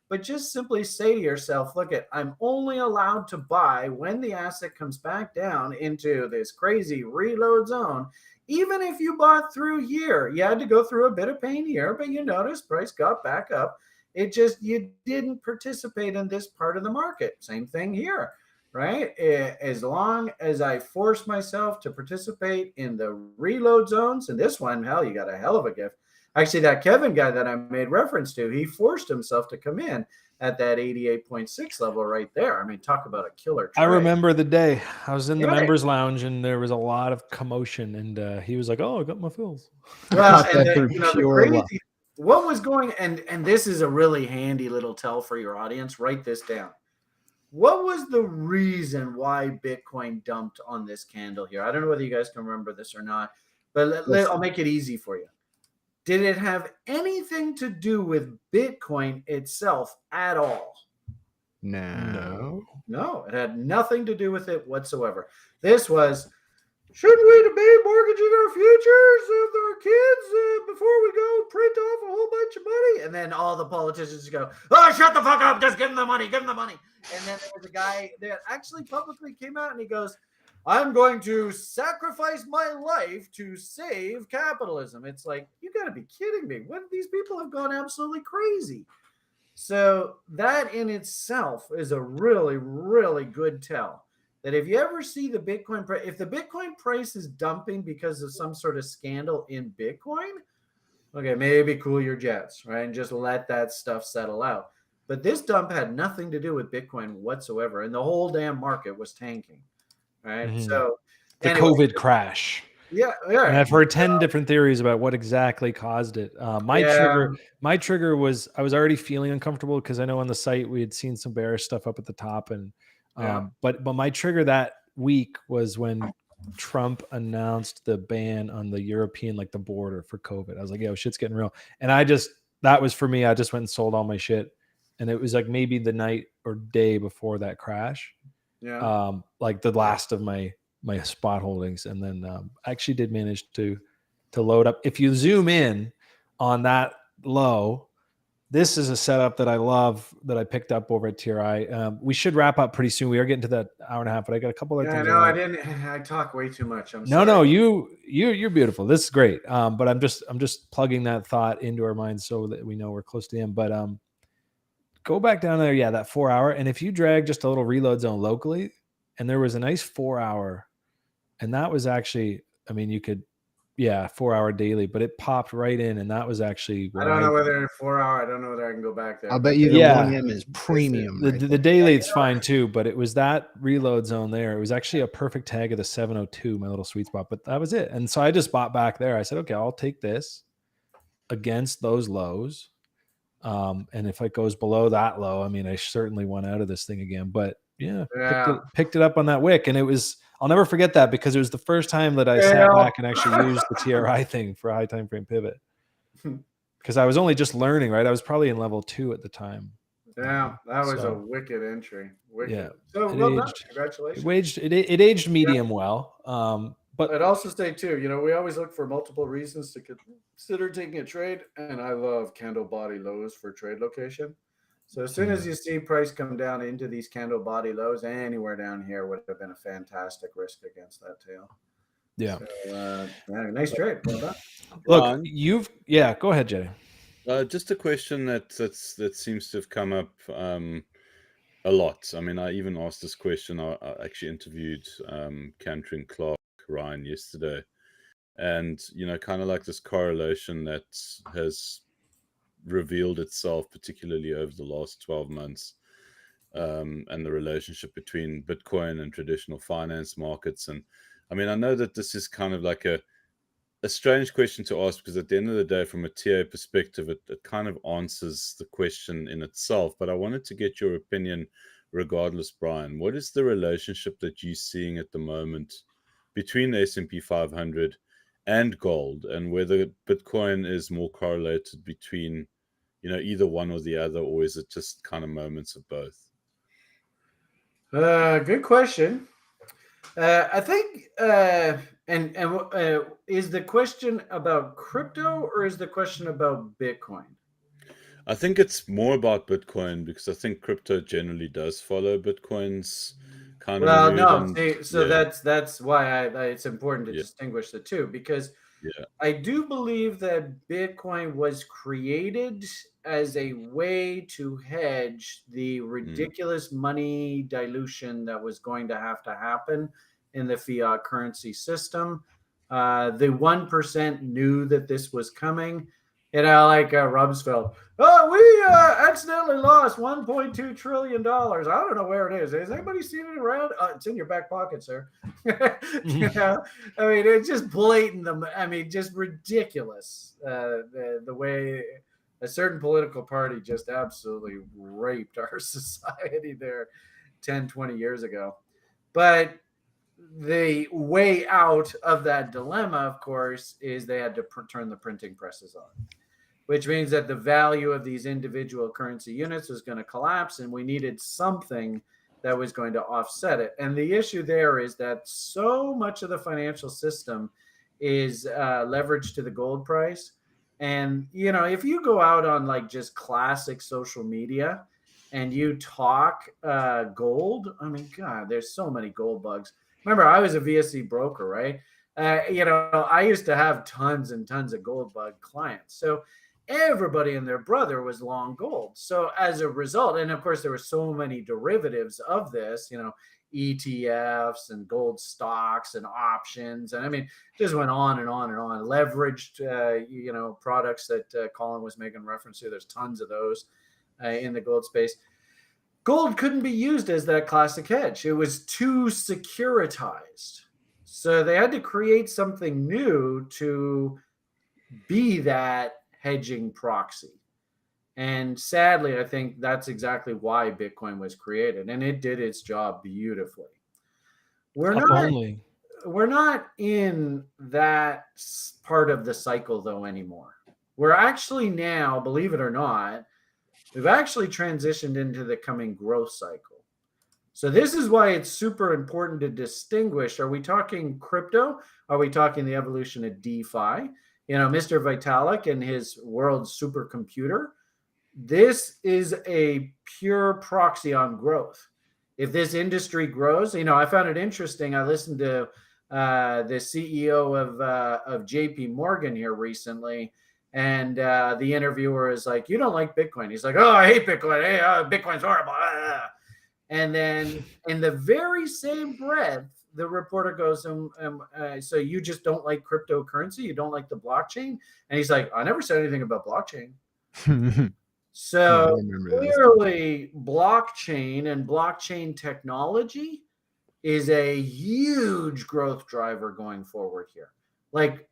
but just simply say to yourself, look, I'm only allowed to buy when the asset comes back down into this crazy reload zone. Even if you bought through here, you had to go through a bit of pain here, but you notice price got back up. It just, you didn't participate in this part of the market. Same thing here, right? As long as I force myself to participate in the reload zones, and this one, hell, you got a hell of a gift. Actually, that Kevin guy that I made reference to, he forced himself to come in at that 88.6 level right there. I mean, talk about a killer trade. I remember the day I was in the members lounge and there was a lot of commotion, and he was like, "Oh, I got my fills." Well, and the crazy, what was going, and this is a really handy little tell for your audience. Write this down. What was the reason why Bitcoin dumped on this candle here? I don't know whether you guys can remember this or not, but I'll make it easy for you. Did it have anything to do with Bitcoin itself at all? No. No, it had nothing to do with it whatsoever. This was, shouldn't we debate mortgaging our futures of our kids before we go print off a whole bunch of money? And then all the politicians go, oh, shut the fuck up. Just give them the money. Give them the money. And then there was a guy that actually publicly came out and he goes, I'm going to sacrifice my life to save capitalism. It's like, you got to be kidding me. When these people have gone absolutely crazy. So that in itself is a really, really good tell. That if you ever see the Bitcoin price, if the Bitcoin price is dumping because of some sort of scandal in Bitcoin, okay, maybe cool your jets, right? And just let that stuff settle out. But this dump had nothing to do with Bitcoin whatsoever. And the whole damn market was tanking, right? Mm-hmm. So the COVID crash. Yeah. And I've heard 10 different theories about what exactly caused it. My trigger was, I was already feeling uncomfortable because I know on the site we had seen some bearish stuff up at the top, and but my trigger that week was when Trump announced the ban on the European, like the border for COVID. I was like, yo, shit's getting real. And that was for me. I just went and sold all my shit. And it was like maybe the night or day before that crash. Yeah. Like the last of my spot holdings. And then I actually did manage to load up. If you zoom in on that low, this is a setup that I love that I picked up over at TRI. We should wrap up pretty soon. We are getting to that hour and a half, but I got a couple other things. No, I didn't. I talk way too much. I'm sorry. No, you're beautiful. This is great. But I'm just plugging that thought into our minds so that we know we're close to the end. But go back down there. Yeah, that 4 hour. And if you drag just a little reload zone locally, and there was a nice 4 hour, and that was actually, I mean, you could, 4 hour daily, but it popped right in, and that was actually. I don't know whether 4 hour. I don't know whether I can go back there. I'll bet you the 1M is premium. The daily it's fine too, but it was that reload zone there. It was actually a perfect tag of the 702, my little sweet spot. But that was it, and so I just bought back there. I said, okay, I'll take this against those lows. And if it goes below that low, I mean, I certainly want out of this thing again. But picked it up on that wick, and it was. I'll never forget that because it was the first time that I sat back and actually used the TRI thing for a high time frame pivot. Because I was only just learning, right? I was probably in level 2 at the time. Yeah, that was a wicked entry. Wicked. Yeah, so well done. Congratulations. It aged medium well. But I'd also say too, we always look for multiple reasons to consider taking a trade, and I love candle body lows for trade location. So as soon as you see price come down into these candle body lows, anywhere down here would have been a fantastic risk against that tail. Yeah. So, nice trade. Well done. Look, go ahead, Jedi. Just a question that seems to have come up a lot. I mean, I even asked this question. I actually interviewed Cantrin Clark Ryan yesterday, and kind of like this correlation that has revealed itself, particularly over the last 12 months, and the relationship between Bitcoin and traditional finance markets. And I mean, I know that this is kind of like a strange question to ask, because at the end of the day, from a TA perspective, it kind of answers the question in itself. But I wanted to get your opinion regardless, Brian. What is the relationship that you're seeing at the moment between the S&P 500 and gold, and whether Bitcoin is more correlated between, either one or the other, or is it just kind of moments of both? Good question. I think, is the question about crypto or is the question about Bitcoin? I think it's more about Bitcoin, because I think crypto generally does follow Bitcoin's kind Well, of mood. no. And See, so yeah, that's why it's important to Yeah. distinguish the two, because yeah, I do believe that Bitcoin was created as a way to hedge the ridiculous money dilution that was going to have to happen in the fiat currency system. The 1% knew that this was coming. Like Rumsfeld. Oh, we accidentally lost $1.2 trillion. I don't know where it is. Has anybody seen it around? It's in your back pocket, sir. I mean, it's just blatant. I mean, just ridiculous. The way a certain political party just absolutely raped our society there 10, 20 years ago. But the way out of that dilemma, of course, is they had to turn the printing presses on, which means that the value of these individual currency units was going to collapse, and we needed something that was going to offset it. And the issue there is that so much of the financial system is leveraged to the gold price. And, if you go out on like just classic social media and you talk gold, I mean, God, there's so many gold bugs. Remember, I was a VSC broker, right? I used to have tons and tons of gold bug clients. So everybody and their brother was long gold. So as a result, and of course, there were so many derivatives of this, ETFs and gold stocks and options. And I mean, just went on and on and on. Leveraged, products that Colin was making reference to. There's tons of those in the gold space. Gold couldn't be used as that classic hedge. It was too securitized. So they had to create something new to be that hedging proxy. And sadly, I think that's exactly why Bitcoin was created, and it did its job beautifully. We're not in that part of the cycle though anymore. We're actually now, believe it or not, we've actually transitioned into the coming growth cycle. So this is why it's super important to distinguish. Are we talking crypto? Are we talking the evolution of DeFi? Mr. Vitalik and his world supercomputer. This is a pure proxy on growth. If this industry grows, I found it interesting. I listened to the CEO of JP Morgan here recently, and the interviewer is like, "You don't like Bitcoin?" He's like, "Oh, I hate Bitcoin. Hey, Bitcoin's horrible." And then in the very same breath, the reporter goes, "So you just don't like cryptocurrency? You don't like the blockchain?" And he's like, "I never said anything about blockchain." So clearly, blockchain and blockchain technology is a huge growth driver going forward here. Like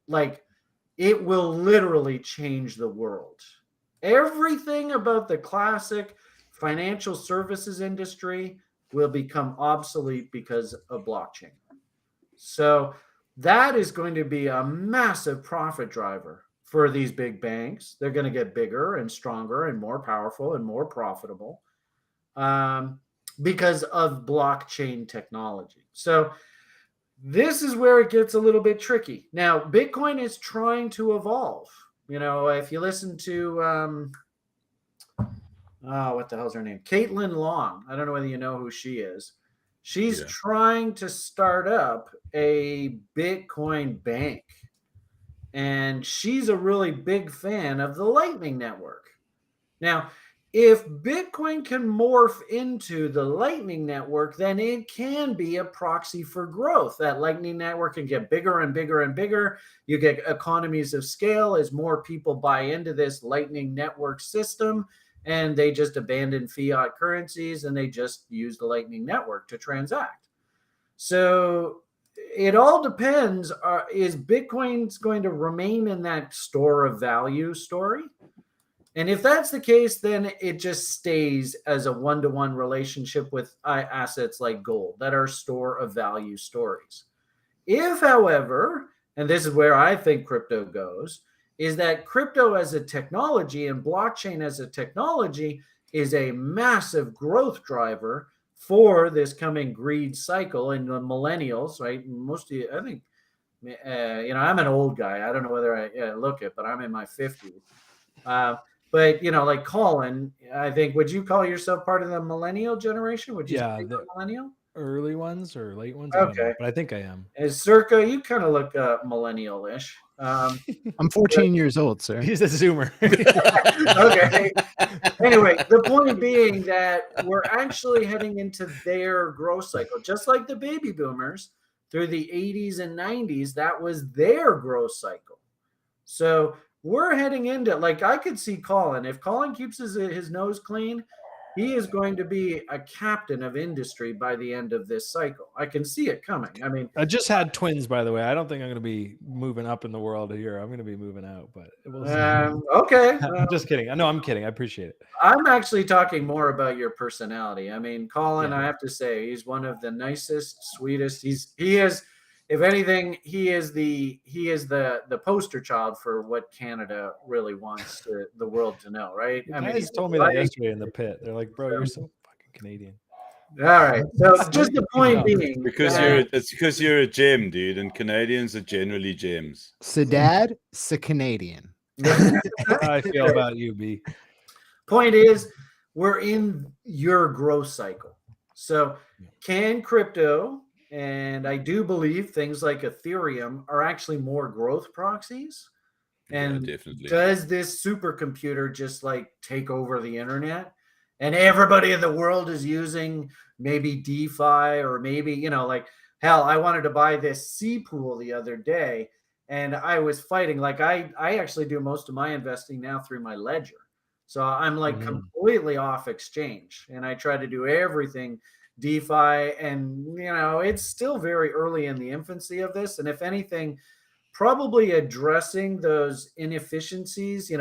it will literally change the world. Everything about the classic financial services industry will become obsolete because of blockchain. So that is going to be a massive profit driver for these big banks. They're going to get bigger and stronger and more powerful and more profitable because of blockchain technology. So this is where it gets a little bit tricky. Now, Bitcoin is trying to evolve. If you listen to what the hell's her name? Caitlin Long. I don't know whether you know who she is. She's trying to start up a Bitcoin bank. And she's a really big fan of the Lightning Network. Now, if Bitcoin can morph into the Lightning Network, then it can be a proxy for growth. That Lightning Network can get bigger and bigger and bigger. You get economies of scale as more people buy into this Lightning Network system, and they just abandon fiat currencies and they just use the Lightning Network to transact. So it all depends. Is Bitcoin's going to remain in that store of value story? And if that's the case, then it just stays as a one-to-one relationship with assets like gold that are store of value stories. If, however, and this is where I think crypto goes, is that crypto as a technology and blockchain as a technology is a massive growth driver for this coming greed cycle and the millennials, right? Most of you, I think, I'm an old guy. I don't know whether I look it, but I'm in my 50s. But like Colin, I think, would you call yourself part of the millennial generation? Would you say you're a millennial? Early ones or late ones? I don't know, but I think I am. As Circa, you kind of look millennial-ish. I'm 14 years old, sir. He's a Zoomer. Okay. Anyway, the point being that we're actually heading into their growth cycle, just like the baby boomers through the 80s and 90s. That was their growth cycle. So we're heading into, like, I could see Colin. If Colin keeps his nose clean, he is going to be a captain of industry by the end of this cycle. I can see it coming. I mean, I just had twins, by the way. I don't think I'm going to be moving up in the world here. I'm going to be moving out, but we'll see. Okay. I'm just kidding. No, I'm kidding. I appreciate it. I'm actually talking more about your personality. I mean, Colin, I have to say, he's one of the nicest, sweetest. He is, if anything, he is the poster child for what Canada really wants the world to know, right? I mean, he's told me that yesterday in the pit. They're like, bro, you're so fucking Canadian. All right. So just the point being, it's because you're a gem, dude, and Canadians are generally gems. So dad, so Canadian. How I feel about you, B. Point is, we're in your growth cycle. So can crypto, and I do believe things like Ethereum are actually more growth proxies. And definitely. Does this supercomputer just like take over the internet? And everybody in the world is using maybe DeFi, or maybe, like, hell, I wanted to buy this C pool the other day, and I was fighting. Like, I actually do most of my investing now through my ledger. So I'm like completely off exchange, and I try to do everything DeFi, and it's still very early in the infancy of this. And if anything, probably addressing those inefficiencies,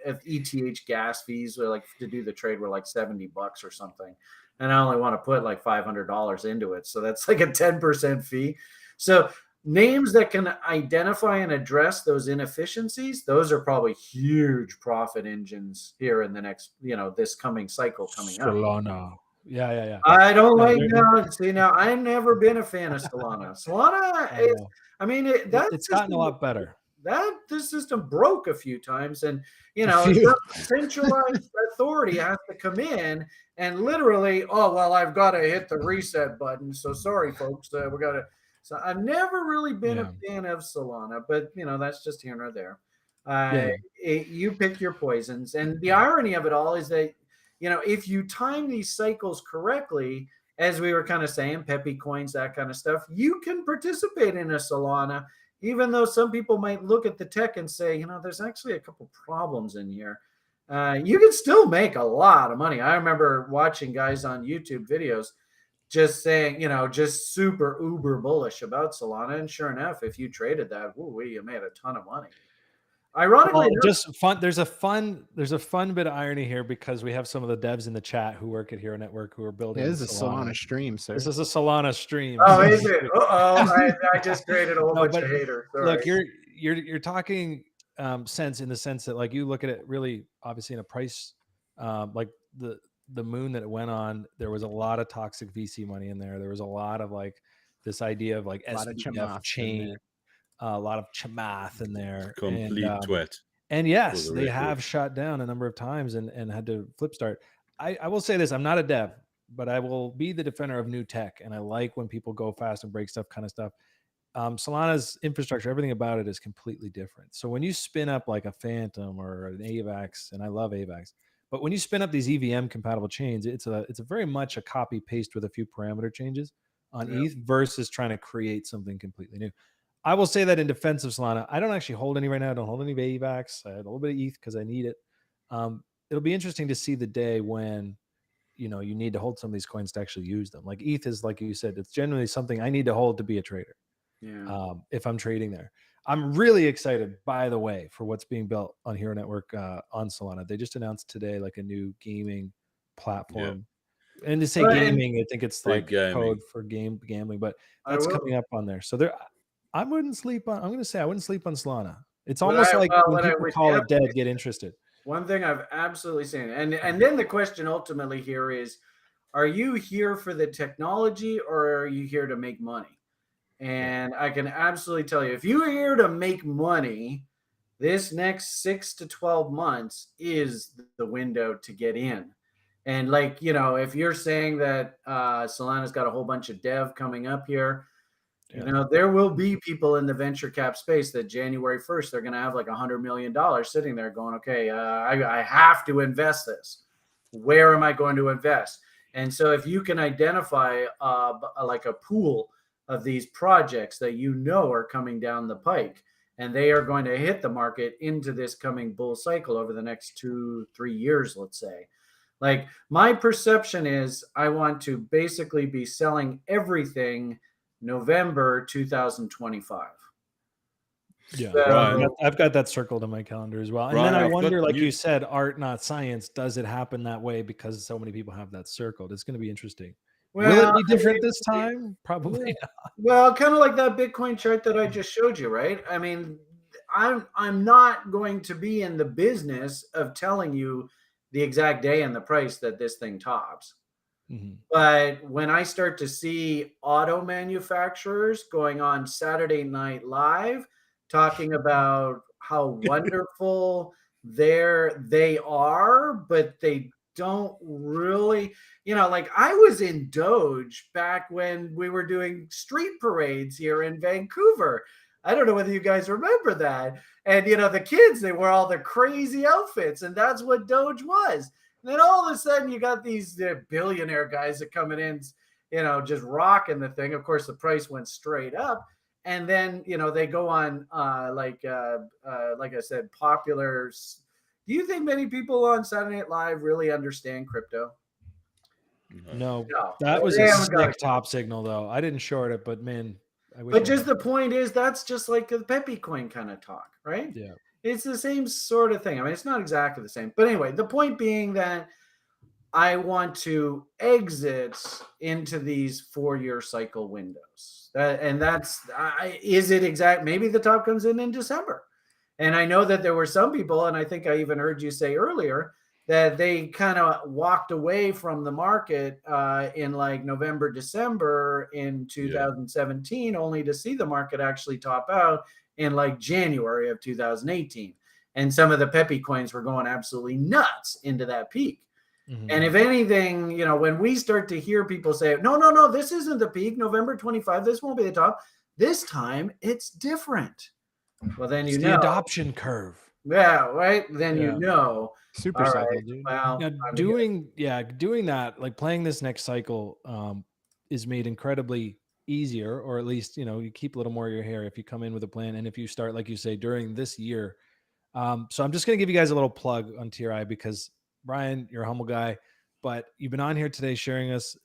if ETH gas fees were like to do the trade were like $70 or something, and I only want to put like $500 into it, so that's like a 10% fee. So names that can identify and address those inefficiencies, those are probably huge profit engines here in the next, this coming cycle coming up. Solana. Yeah. I don't like that. See, now I've never been a fan of Solana. Solana is, it's gotten a lot better. This system broke a few times, and centralized authority has to come in and literally, I've got to hit the reset button. So sorry, folks, we got to. So I've never really been a fan of Solana, but that's just here nor there. You pick your poisons, and the irony of it all is that if you time these cycles correctly, as we were kind of saying, Pepe coins, that kind of stuff, you can participate in a Solana, even though some people might look at the tech and say, there's actually a couple problems in here. You can still make a lot of money. I remember watching guys on YouTube videos just saying, just super uber bullish about Solana. And sure enough, if you traded that, you made a ton of money. Ironically, just fun. There's a fun bit of irony here, because we have some of the devs in the chat who work at Hxro Network who are building. This is a Solana stream, sir. This is a Solana stream. Oh, is it? I just created a whole bunch of haters. Sorry. Look, you're talking sense in the sense that, like, you look at it really obviously in a price, like the moon that it went on. There was a lot of toxic VC money in there. There was a lot of like this idea of like SBF chain. A lot of chamath in there. Complete twat. And yes, they have shut down a number of times and had to flip start. I will say this, I'm not a dev, but I will be the defender of new tech. And I like when people go fast and break stuff kind of stuff. Solana's infrastructure, everything about it is completely different. So when you spin up like a Phantom or an AVAX, and I love AVAX, But when you spin up these EVM compatible chains, it's a very much a copy paste with a few parameter changes on ETH versus trying to create something completely new. I will say that in defense of Solana, I don't actually hold any right now. I don't hold any AVAX. I had a little bit of ETH because I need it. It'll be interesting to see the day when, you know, you need to hold some of these coins to actually use them. Like ETH is, like you said, it's generally something I need to hold to be a trader. Yeah. If I'm trading there. I'm really excited, by the way, for what's being built on Hxro Network on Solana. They just announced today like a new gaming platform. And to say Well, gaming, I think it's Big like gaming. code for gambling, but I that's will- coming up on there. So there, I wouldn't sleep on. I'm going to say I wouldn't sleep on Solana. It's What almost I- like well, when what I people would call it dead, definitely get interested. One thing I've absolutely seen, and then the question ultimately here is, are you here for the technology or are you here to make money? And I can absolutely tell you, if you are here to make money, this next 6 to 12 months is the window to get in. And like, you know, if you're saying that Solana's got a whole bunch of dev coming up here, you know, there will be people in the venture cap space that January 1st, they're going to have like $100 million sitting there going, okay, I have to invest this. Where am I going to invest? And so if you can identify like a pool of these projects that you know are coming down the pike and they are going to hit the market into this coming bull cycle over the next 2-3 years, let's say. Like my perception is I want to basically be selling everything November 2025. Yeah, So- I've got that circled in my calendar as well. And Brian, then I I've got wonder, like new- you said, art not science. Does it happen that way because so many people have that circled? It's going to be interesting. Will Well, it be different I mean, this time? Probably not. Well, kind of like that Bitcoin chart that I just showed you, right? I mean, I'm not going to be in the business of telling you the exact day and the price that this thing tops. But when I start to see auto manufacturers going on Saturday Night Live talking about how wonderful they are, but they don't really, you know, like I was in Doge back when we were doing street parades here in Vancouver. I don't know whether you guys remember that. And you know, the kids, they wear all the crazy outfits, and that's what Doge was. And then all of a sudden, you got these billionaire guys that coming in, you know, just rocking the thing. Of course, the price went straight up, and then you know they go on like I said, popular. Do you think many people on Saturday Night Live really understand crypto? No, No, that was they a haven't got sick it. top signal, though. I didn't short it, but man, I wish. But I just had. the point is, that's just like the Pepe coin kind of talk, right? Yeah. It's the same sort of thing. I mean, it's not exactly the same. But anyway, the point being that I want to exit into these 4-year cycle windows. Is it exact? Maybe the top comes in December. And I know that there were some people, and I think I even heard you say earlier, that they kind of walked away from the market in like November, December in 2017, only to see the market actually top out in like January of 2018. And some of the Pepe coins were going absolutely nuts into that peak. And if anything, you know, when we start to hear people say, no, this isn't the peak, November 25, this won't be the top. This time it's different. Well, then It's you the know. adoption curve. Yeah, right. Then Yeah. you know. Super All cycle, right, dude. well, Now, I'm doing that, like playing this next cycle is made incredibly easier, or at least, you know, you keep a little more of your hair if you come in with a plan. And if you start, like you say, during this year. So I'm just going to give you guys a little plug on TRI because Brian, you're a humble guy, but you've been on here today sharing us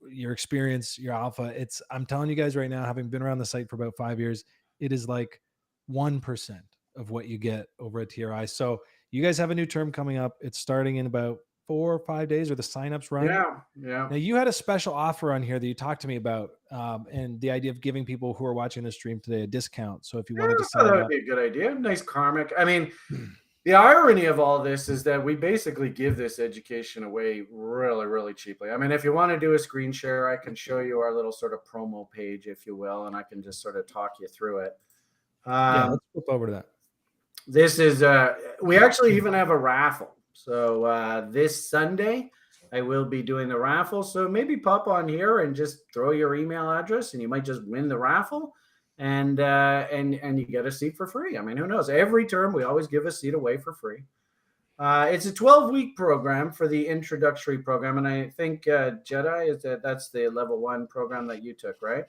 your experience, your alpha. I'm telling you guys right now, having been around the site for about 5 years, it is like 1% of what you get over at TRI. So you guys have a new term coming up. It's starting in about 4 or 5 days, or the signups run. Yeah. Now you had a special offer on here that you talked to me about, and the idea of giving people who are watching the stream today a discount. So if you wanted to I thought sign that would up, be a good idea. Nice karmic. I mean, the irony of all this is that we basically give this education away really, really cheaply. I mean, if you want to do a screen share, I can show you our little sort of promo page, if you will, and I can just sort of talk you through it. yeah, let's flip over to that. This is we actually even have a raffle. So this Sunday I will be doing the raffle. So maybe pop on here and just throw your email address and you might just win the raffle and you get a seat for free. I mean, who knows? Every term we always give a seat away for free. It's a 12-week program for the introductory program, and I think Jedi that's the level 1 program that you took, right?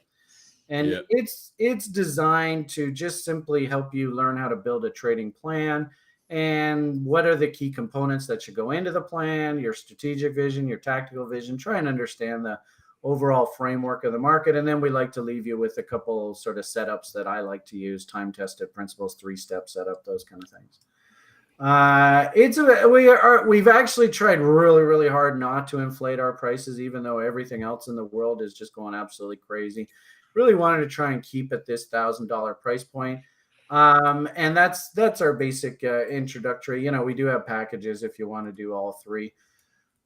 And Yeah. it's designed to just simply help you learn how to build a trading plan and what are the key components that should go into the plan, your strategic vision, your tactical vision, try and understand the overall framework of the market. And then we like to leave you with a couple sort of setups that I like to use, time tested principles, 3-step setup, those kind of things. We've actually tried really hard not to inflate our prices, even though everything else in the world is just going absolutely crazy. Really wanted to try and keep at this $1,000 price point. And that's our basic introductory. We do have packages if you want to do all three.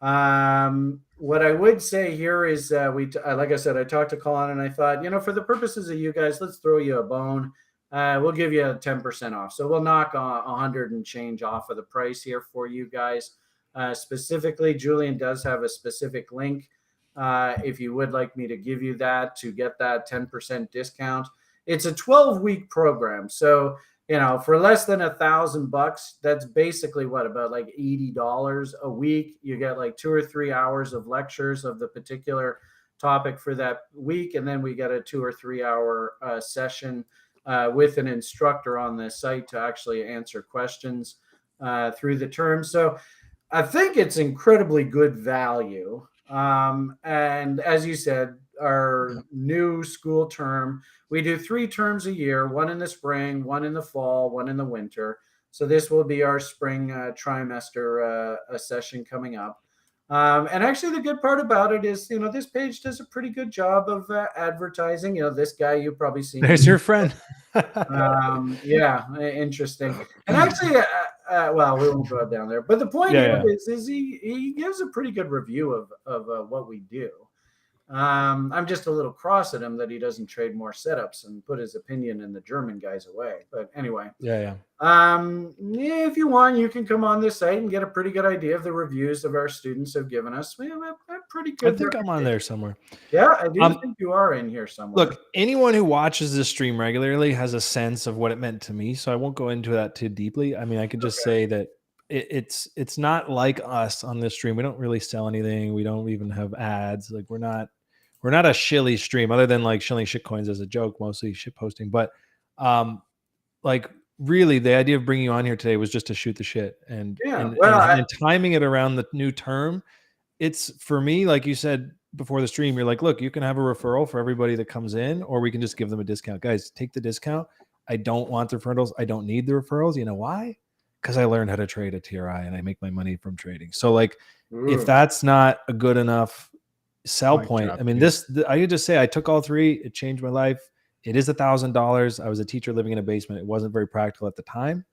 What I would say here is like I said, I talked to Colin and I thought, for the purposes of you guys, let's throw you a bone. We'll give you 10% off. So we'll knock 100 and change off of the price here for you guys. Specifically, Julian does have a specific link. If you would like me to give you that to get that 10% discount, it's a 12-week program. So, for less than $1,000, that's basically about like $80 a week. You get like 2 or 3 hours of lectures of the particular topic for that week. And then we get a 2 or 3 hour session with an instructor on the site to actually answer questions through the term. So I think it's incredibly good value. And as you said, our new school term, we do 3 terms a year, 1 in the spring, 1 in the fall, 1 in the winter. So this will be our spring trimester session coming up. And actually the good part about it is, this page does a pretty good job of advertising. This guy you've probably seen. There's your friend. Yeah, interesting. And actually, well, we won't go down there. But the point is he gives a pretty good review of what we do. I'm just a little cross at him that he doesn't trade more setups and put his opinion in the German guys away. But anyway, if you want, you can come on this site and get a pretty good idea of the reviews of our students have given us. We have a pretty good. I think I'm on there somewhere. Yeah, I do think you are in here somewhere. Look, anyone who watches this stream regularly has a sense of what it meant to me, so I won't go into that too deeply. I mean, I could just say that it's not like us on this stream. We don't really sell anything. We don't even have ads. Like we're not a shilly stream, other than like shilling shitcoins as a joke, mostly shit posting. But like really, the idea of bringing you on here today was just to shoot the shit and timing it around the new term. It's for me, like you said before the stream, you're like, look, you can have a referral for everybody that comes in, or we can just give them a discount. Guys, take the discount. I don't want the referrals. I don't need the referrals. You know why? Because I learned how to trade at TRI and I make my money from trading. So like, if that's not a good enough sell point, I mean, I could just say I took all 3. It changed my life. It is $1,000. I was a teacher living in a basement. It wasn't very practical at the time.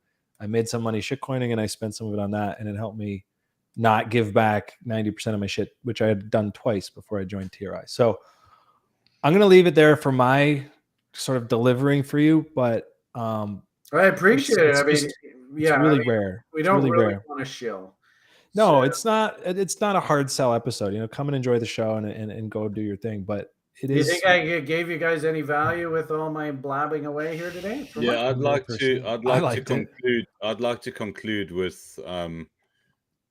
I made some money shitcoining and I spent some of it on that, and it helped me not give back 90% of my shit, which I had done twice before I joined TRI. So I'm going to leave it there for my sort of delivering for you, but I appreciate it. I mean, it's really rare. We don't really want to shill. No, it's not a hard sell episode. Come and enjoy the show and go do your thing. But it is. Do you think I gave you guys any value with all my blabbing away here today? Yeah, I'd like to conclude with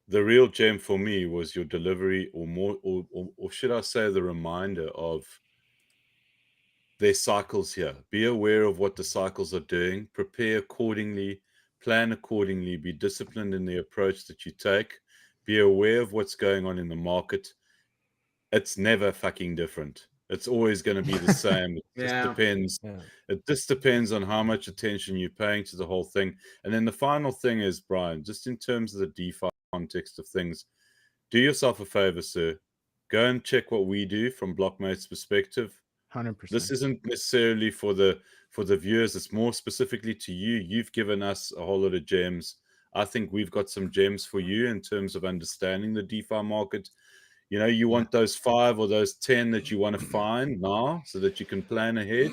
the real gem for me was your delivery, or should I say the reminder of their cycles here. Be aware of what the cycles are doing, prepare accordingly, plan accordingly, be disciplined in the approach that you take, be aware of what's going on in the market. It's never fucking different. It's always going to be the same. It just depends. Yeah. It just depends on how much attention you're paying to the whole thing. And then the final thing is, Brian, just in terms of the DeFi context of things, do yourself a favor, sir. Go and check what we do from Blockmate's perspective. 100%. This isn't necessarily for the viewers. It's more specifically to you. You've given us a whole lot of gems. I think we've got some gems for you in terms of understanding the DeFi market. You want those 5 or those 10 that you want to find now so that you can plan ahead.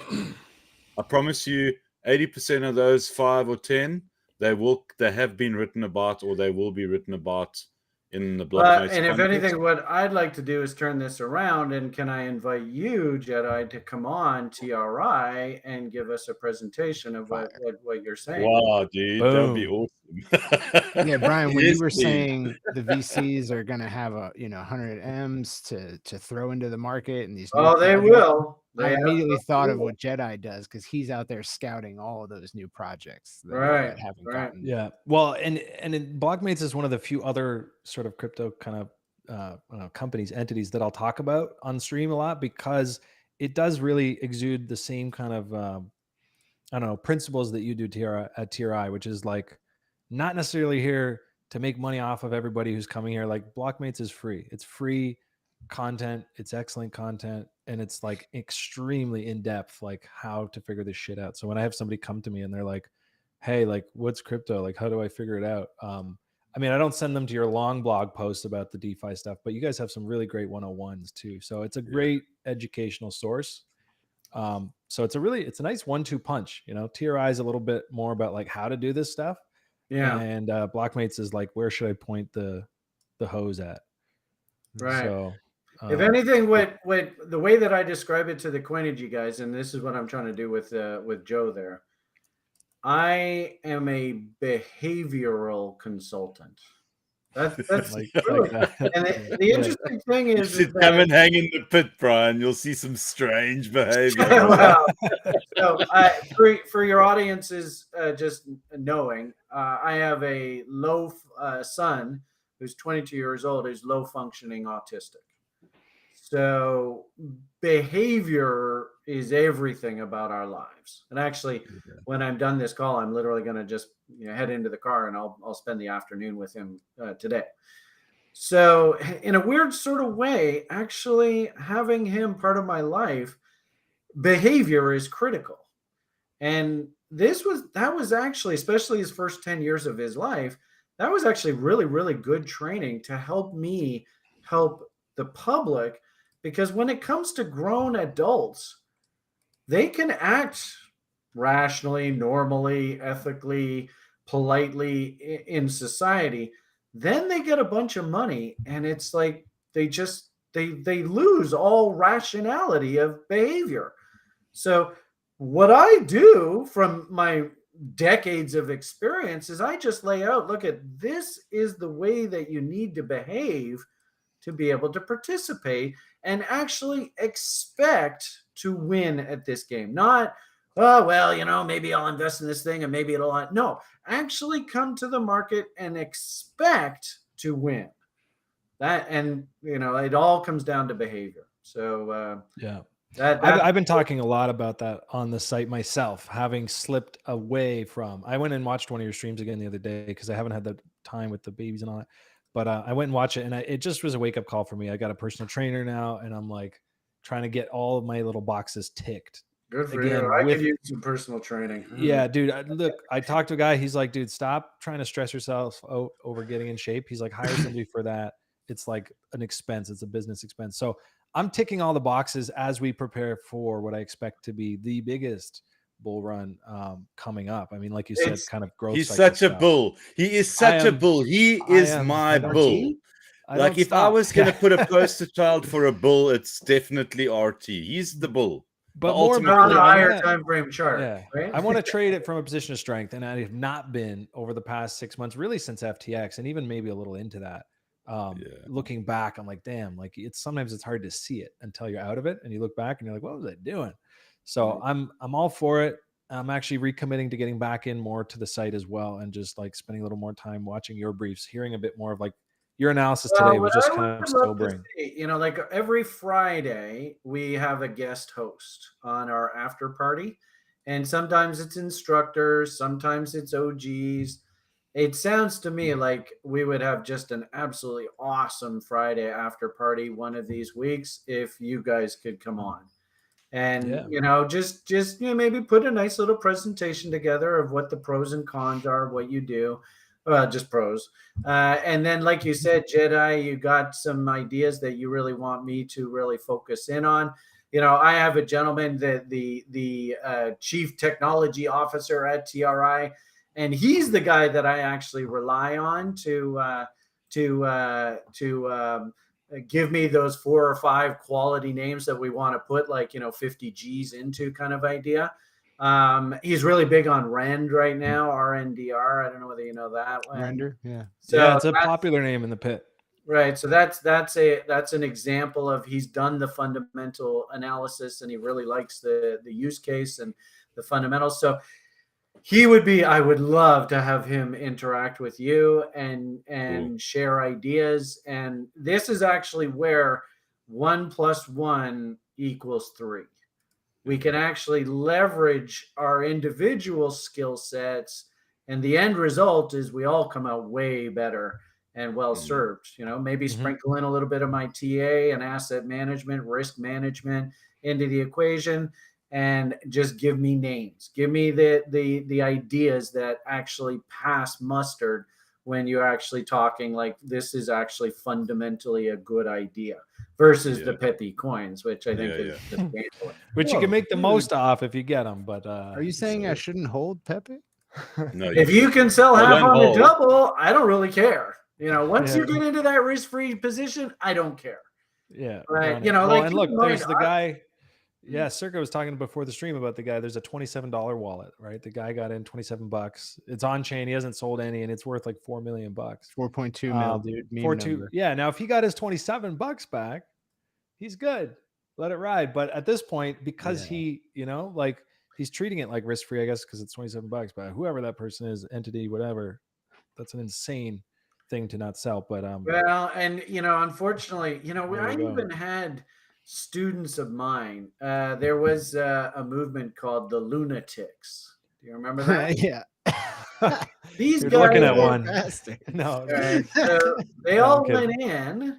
I promise you 80% of those 5 or 10, they have been written about, or they will be written about in the Blockmates. And if anything, what I'd like to do is turn this around, and can I invite you, Jedi, to come on TRI and give us a presentation of what you're saying? Wow, dude, that'd be awesome. Yeah, Brian, when Yes, you were please. saying the VCs are going to have 100 M's to throw into the market and these new Oh, they projects, will. I They immediately thought of will. what Jedi does because he's out there scouting all of those new projects that, Right, that haven't right. gotten. Yeah. Well, and Blockmates is one of the few other sort of crypto kind of companies, entities that I'll talk about on stream a lot because it does really exude the same kind of I don't know, principles that you do at TRI, which is like not necessarily here to make money off of everybody who's coming here. Like Blockmates is free. It's free content. It's excellent content. And it's like extremely in depth, like how to figure this shit out. So when I have somebody come to me and they're like, hey, like what's crypto? Like, how do I figure it out? I mean, I don't send them to your long blog posts about the DeFi stuff, but you guys have some really great 101s too. So it's a great educational source. So it's a nice 1-2 punch. TRI is a little bit more about like how to do this stuff. Yeah. And Blockmates is like, where should I point the hose at? Right. So if anything, what the way that I describe it to the Coinigy guys, and this is what I'm trying to do with Joe there, I am a behavioral consultant. That's like really, that. and the interesting thing You is should that, come and hang in the pit, Brian. You'll see some strange behavior. well, so for your audiences, just knowing, I have a low son who's 22 years old, who's low functioning autistic. So behavior is everything about our lives. And actually, when I'm done this call, I'm literally going to just head into the car and I'll spend the afternoon with him today. So in a weird sort of way, actually having him part of my life, behavior is critical. And that was actually, especially his first 10 years of his life, that was actually really, really good training to help me help the public. Because when it comes to grown adults, they can act rationally, normally, ethically, politely in society. Then they get a bunch of money and it's like they lose all rationality of behavior. So what I do from my decades of experience is I just lay out, look at this is the way that you need to behave to be able to participate and actually expect to win at this game. Not, oh, well, maybe I'll invest in this thing and maybe it'll not. No, actually come to the market and expect to win. That, and it all comes down to behavior. So yeah. I've been talking a lot about that on the site myself, having slipped away from. I went and watched one of your streams again the other day because I haven't had the time with the babies and all that. But I went and watched it, and it just was a wake up call for me. I got a personal trainer now, and I'm like trying to get all of my little boxes ticked. Good for you. I could use some personal training. Yeah, dude. Look, I talked to a guy. He's like, dude, stop trying to stress yourself over getting in shape. He's like, hire somebody for that. It's like an expense. It's a business expense. So I'm ticking all the boxes as we prepare for what I expect to be the biggest bull run coming up. I mean, like you said, kind of growth. He's such a bull. He is such a bull. He is my bull. Like if I was going to put a poster child for a bull, it's definitely RT. He's the bull. But more on a higher time frame chart. Yeah, right? I want to trade it from a position of strength, and I have not been over the past 6 months, really since FTX, and even maybe a little into that. Looking back, I'm like, damn, like sometimes it's hard to see it until you're out of it, and you look back and you're like, what was I doing? So I'm all for it. I'm actually recommitting to getting back in more to the site as well, and just like spending a little more time watching your briefs, hearing a bit more of like your analysis today was just kind of sobering. Like every Friday we have a guest host on our after party, and sometimes it's instructors, sometimes it's OGs. It sounds to me like we would have just an absolutely awesome Friday after party one of these weeks if you guys could come on. And just maybe put a nice little presentation together of what the pros and cons are, what you do. Well, just pros. And then, like you said, Jedi, you got some ideas that you really want me to really focus in on. I have a gentleman, the chief technology officer at TRI, and he's the guy that I actually rely on to give me those 4 or 5 quality names that we want to put 50 G's into kind of idea. He's really big on Rend right now, RNDR. I don't know whether you know that one. Render, yeah. So yeah, it's a that's- popular name in the pit. Right. So that's an example of he's done the fundamental analysis and he really likes the use case and the fundamentals. So he would be, I would love to have him interact with you and share ideas. And this is actually where 1 + 1 = 3. We can actually leverage our individual skill sets, and the end result is we all come out way better and well served. You know, maybe sprinkle in a little bit of my TA and asset management, risk management into the equation, and just give me names. Give me the ideas that actually pass mustard when you're actually talking like this is actually fundamentally a good idea versus the pithy coins, which I think is just painful. Which you can make the most off if you get them. But Are you saying I shouldn't hold Pepe? No, If you can sell Well, half don't on the hold. double, I don't really care. You know, once you Yeah. get into that risk-free position, I don't care. yeah, Right, run you it. know, Well, like, and keep look, in there's mind, the guy. Yeah, Circa was talking before the stream about the guy. There's a $27 wallet, right? The guy got in $27. It's on chain. He hasn't sold any, and it's worth like $4 million. 4.2 mil, dude. Meme 4.2. number. Yeah. Now, if he got his $27 back, he's good. Let it ride. But at this point, because he, you know, like he's treating it like risk free, I guess, because it's $27. But whoever that person is, entity, whatever, that's an insane thing to not sell. But well, and you know, unfortunately, you know, There I you go. even had students of mine. There was a movement called the Lunatics. Do you remember that? Yeah. These You're guys looking at were- one. Bastard. No, Right, so they No, I'm all kidding. went in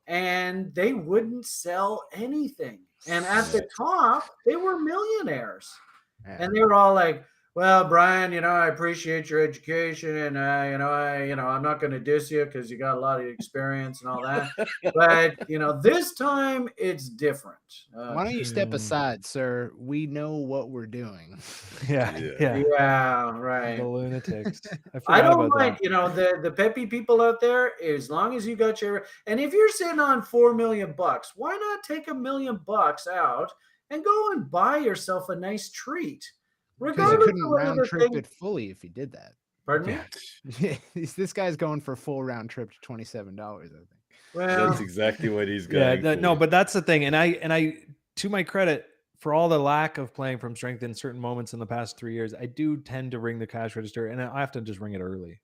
and they wouldn't sell anything. And at the top, they were millionaires. Yeah. And they were all like, well, Brian, you know, I appreciate your education, and I'm not going to diss you because you got a lot of experience and all that. But you know, this time it's different. Why don't you step Mm. aside, sir? We know what we're doing. yeah, Yeah. yeah. Yeah, right. The lunatics. I I forgot don't about mind, that. you know, the peppy people out there, as long as you got your, and if you're sitting on $4 million, why not take $1 million out and go and buy yourself a nice treat? Because you Regardless couldn't of whether round the trip thing, it fully if you did that. pardon me? This guy's going for full round trip to $27, I think. Well, That's exactly what he's Yeah, going for. no, but that's the thing. And I, to my credit, for all the lack of playing from strength in certain moments in the past 3 years, I do tend to ring the cash register, and I often just ring it early.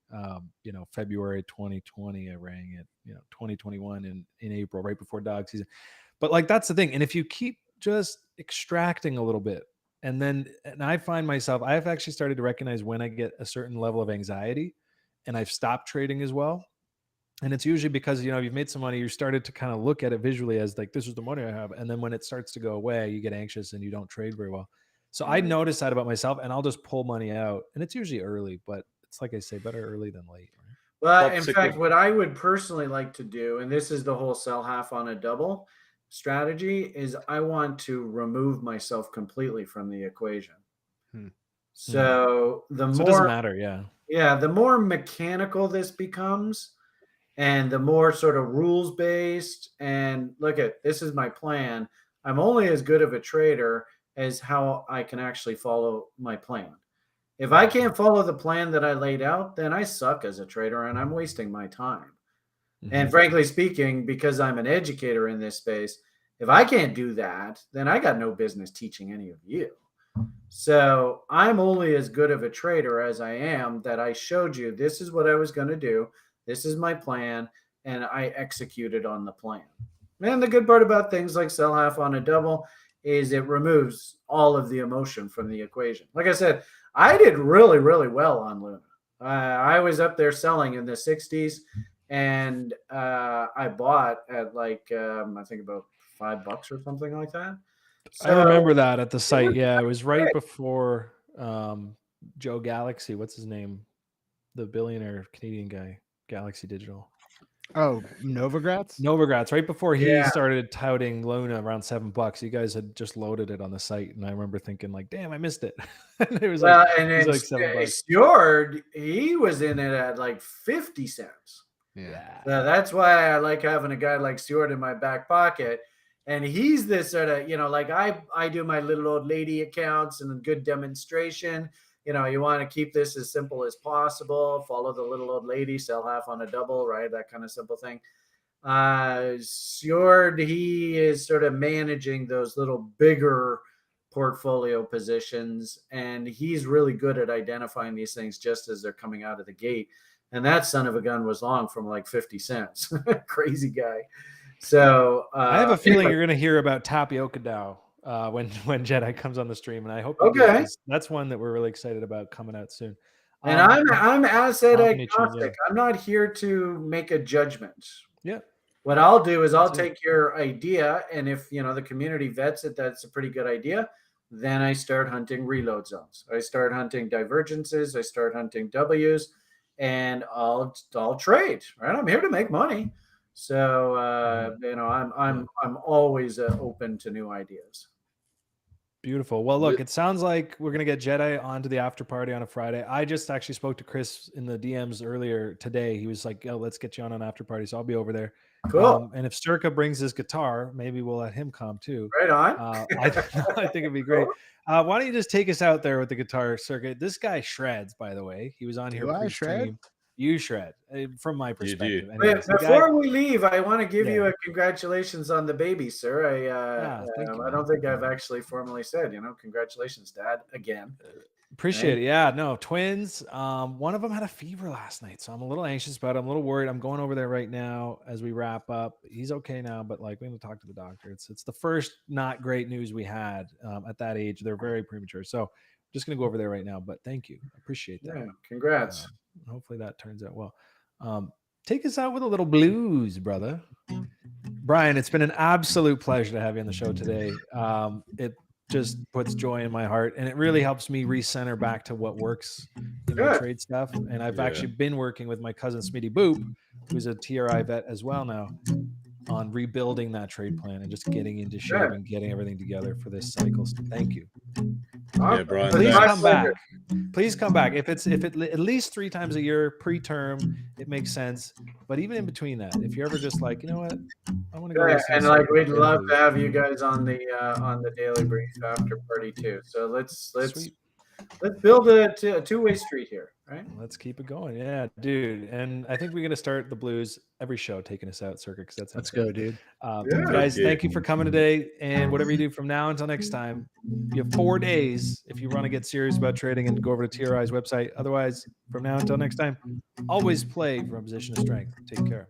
You know, February 2020, I rang it. You know, 2021 in April, right before dog season. But like that's the thing. And if you keep just extracting a little bit, and I find myself, I've actually started to recognize when I get a certain level of anxiety, and I've stopped trading as well. And it's usually because, you know, you've made some money, you started to kind of look at it visually as like, this is the money I have. And then when it starts to go away, you get anxious and you don't trade very well. So I notice that about myself, and I'll just pull money out. And it's usually early, but it's like I say, better early than late. Right? well, Top in secret- fact, what I would personally like to do, and this is the whole sell half on a double strategy, is I want to remove myself completely from the equation. So the So it doesn't more, matter. Yeah. yeah, the more mechanical this becomes, and the more sort of rules based, and look at, this is my plan. I'm only as good of a trader as how I can actually follow my plan. If I can't follow the plan that I laid out, then I suck as a trader and I'm wasting my time. And frankly speaking, because I'm an educator in this space, if I can't do that, then I got no business teaching any of you. So I'm only as good of a trader as I am that I showed you this is what I was going to do. This is my plan, and I executed on the plan. And the good part about things like sell half on a double is it removes all of the emotion from the equation. Like I said, I did really, really well on Luna. I was up there selling in the 60s, and I bought at like, I think about $5 or something like that. I remember that at the site. Yeah. It was right before Joe Galaxy. What's his name? The billionaire Canadian guy, Galaxy Digital. Oh, Novogratz? Novogratz, right before he Yeah. started touting Luna around $7. You guys had just loaded it on the site, and I remember thinking, like, damn, I missed it. And it was Well, like, and it then was like $7. Stewart, he was in it at like 50 cents. Yeah. So that's why I like having a guy like Stewart in my back pocket. And he's this sort of, like I do my little old lady accounts and a good demonstration. You want to keep this as simple as possible. Follow the little old lady, sell half on a double, right? That kind of simple thing. Sjord, he is sort of managing those little bigger portfolio positions, and he's really good at identifying these things just as they're coming out of the gate. And that son of a gun was long from like 50 cents. Crazy guy. So I have a feeling you're going to hear about Tapioca DAO when Jedi comes on the stream, and I hope you do, Okay. 'cause that's one that we're really excited about coming out soon. And I'm asset Omni-chain, agnostic. I'm not here to make a judgment. Yeah. What I'll do is I'll That's it. take your idea, and if the community vets it, that's a pretty good idea. Then I start hunting reload zones. I start hunting divergences. I start hunting W's, and I'll trade. Right, I'm here to make money. So I'm always open to new ideas. Beautiful. Well, look, it sounds like we're going to get Jedi onto the after party on a Friday. I just actually spoke to Chris in the DMs earlier today. He was like, yo, let's get you on an after party. So I'll be over there. Cool. And if Circa brings his guitar, maybe we'll let him come too. Right on. I think it'd be great. Why don't you just take us out there with the guitar, Circa? This guy shreds, by the way. He was on here pre-stream. You shred, from my perspective. Anyways, before we leave, I want to give you a congratulations on the baby, sir. I don't think I've actually formally said, congratulations, Dad, again. Appreciate it. Yeah, no, twins. One of them had a fever last night, so I'm a little anxious about it. I'm a little worried. I'm going over there right now as we wrap up. He's okay now, but like we need to talk to the doctor. It's the first not great news we had at that age. They're very premature, so I'm just gonna go over there right now. But thank you, I appreciate that. Yeah, congrats. Hopefully that turns out well. Take us out with a little blues, brother. Brian, it's been an absolute pleasure to have you on the show today. It just puts joy in my heart, and it really helps me recenter back to what works in my trade stuff. And I've actually been working with my cousin Smitty Boop, who's a TRI vet as well now, on rebuilding that trade plan and just getting into shape and getting everything together for this cycle. So thank you. Yeah, Brian, please come back. Please come back. If it at least 3 times a year pre-term, it makes sense. But even in between that, if you're ever just like, you know what, I want to go. And like we'd love to have you guys on the Daily Brief after party too. So let's build a two-way street here, right? Let's keep it going. Yeah, dude. And I think we're gonna start the blues every show, taking us out, Circa, because that's let's go, dude. Guys, thank you for coming today. And whatever you do from now until next time, you have 4 days if you want to get serious about trading and go over to TRI's website. Otherwise, from now until next time, always play from a position of strength. Take care.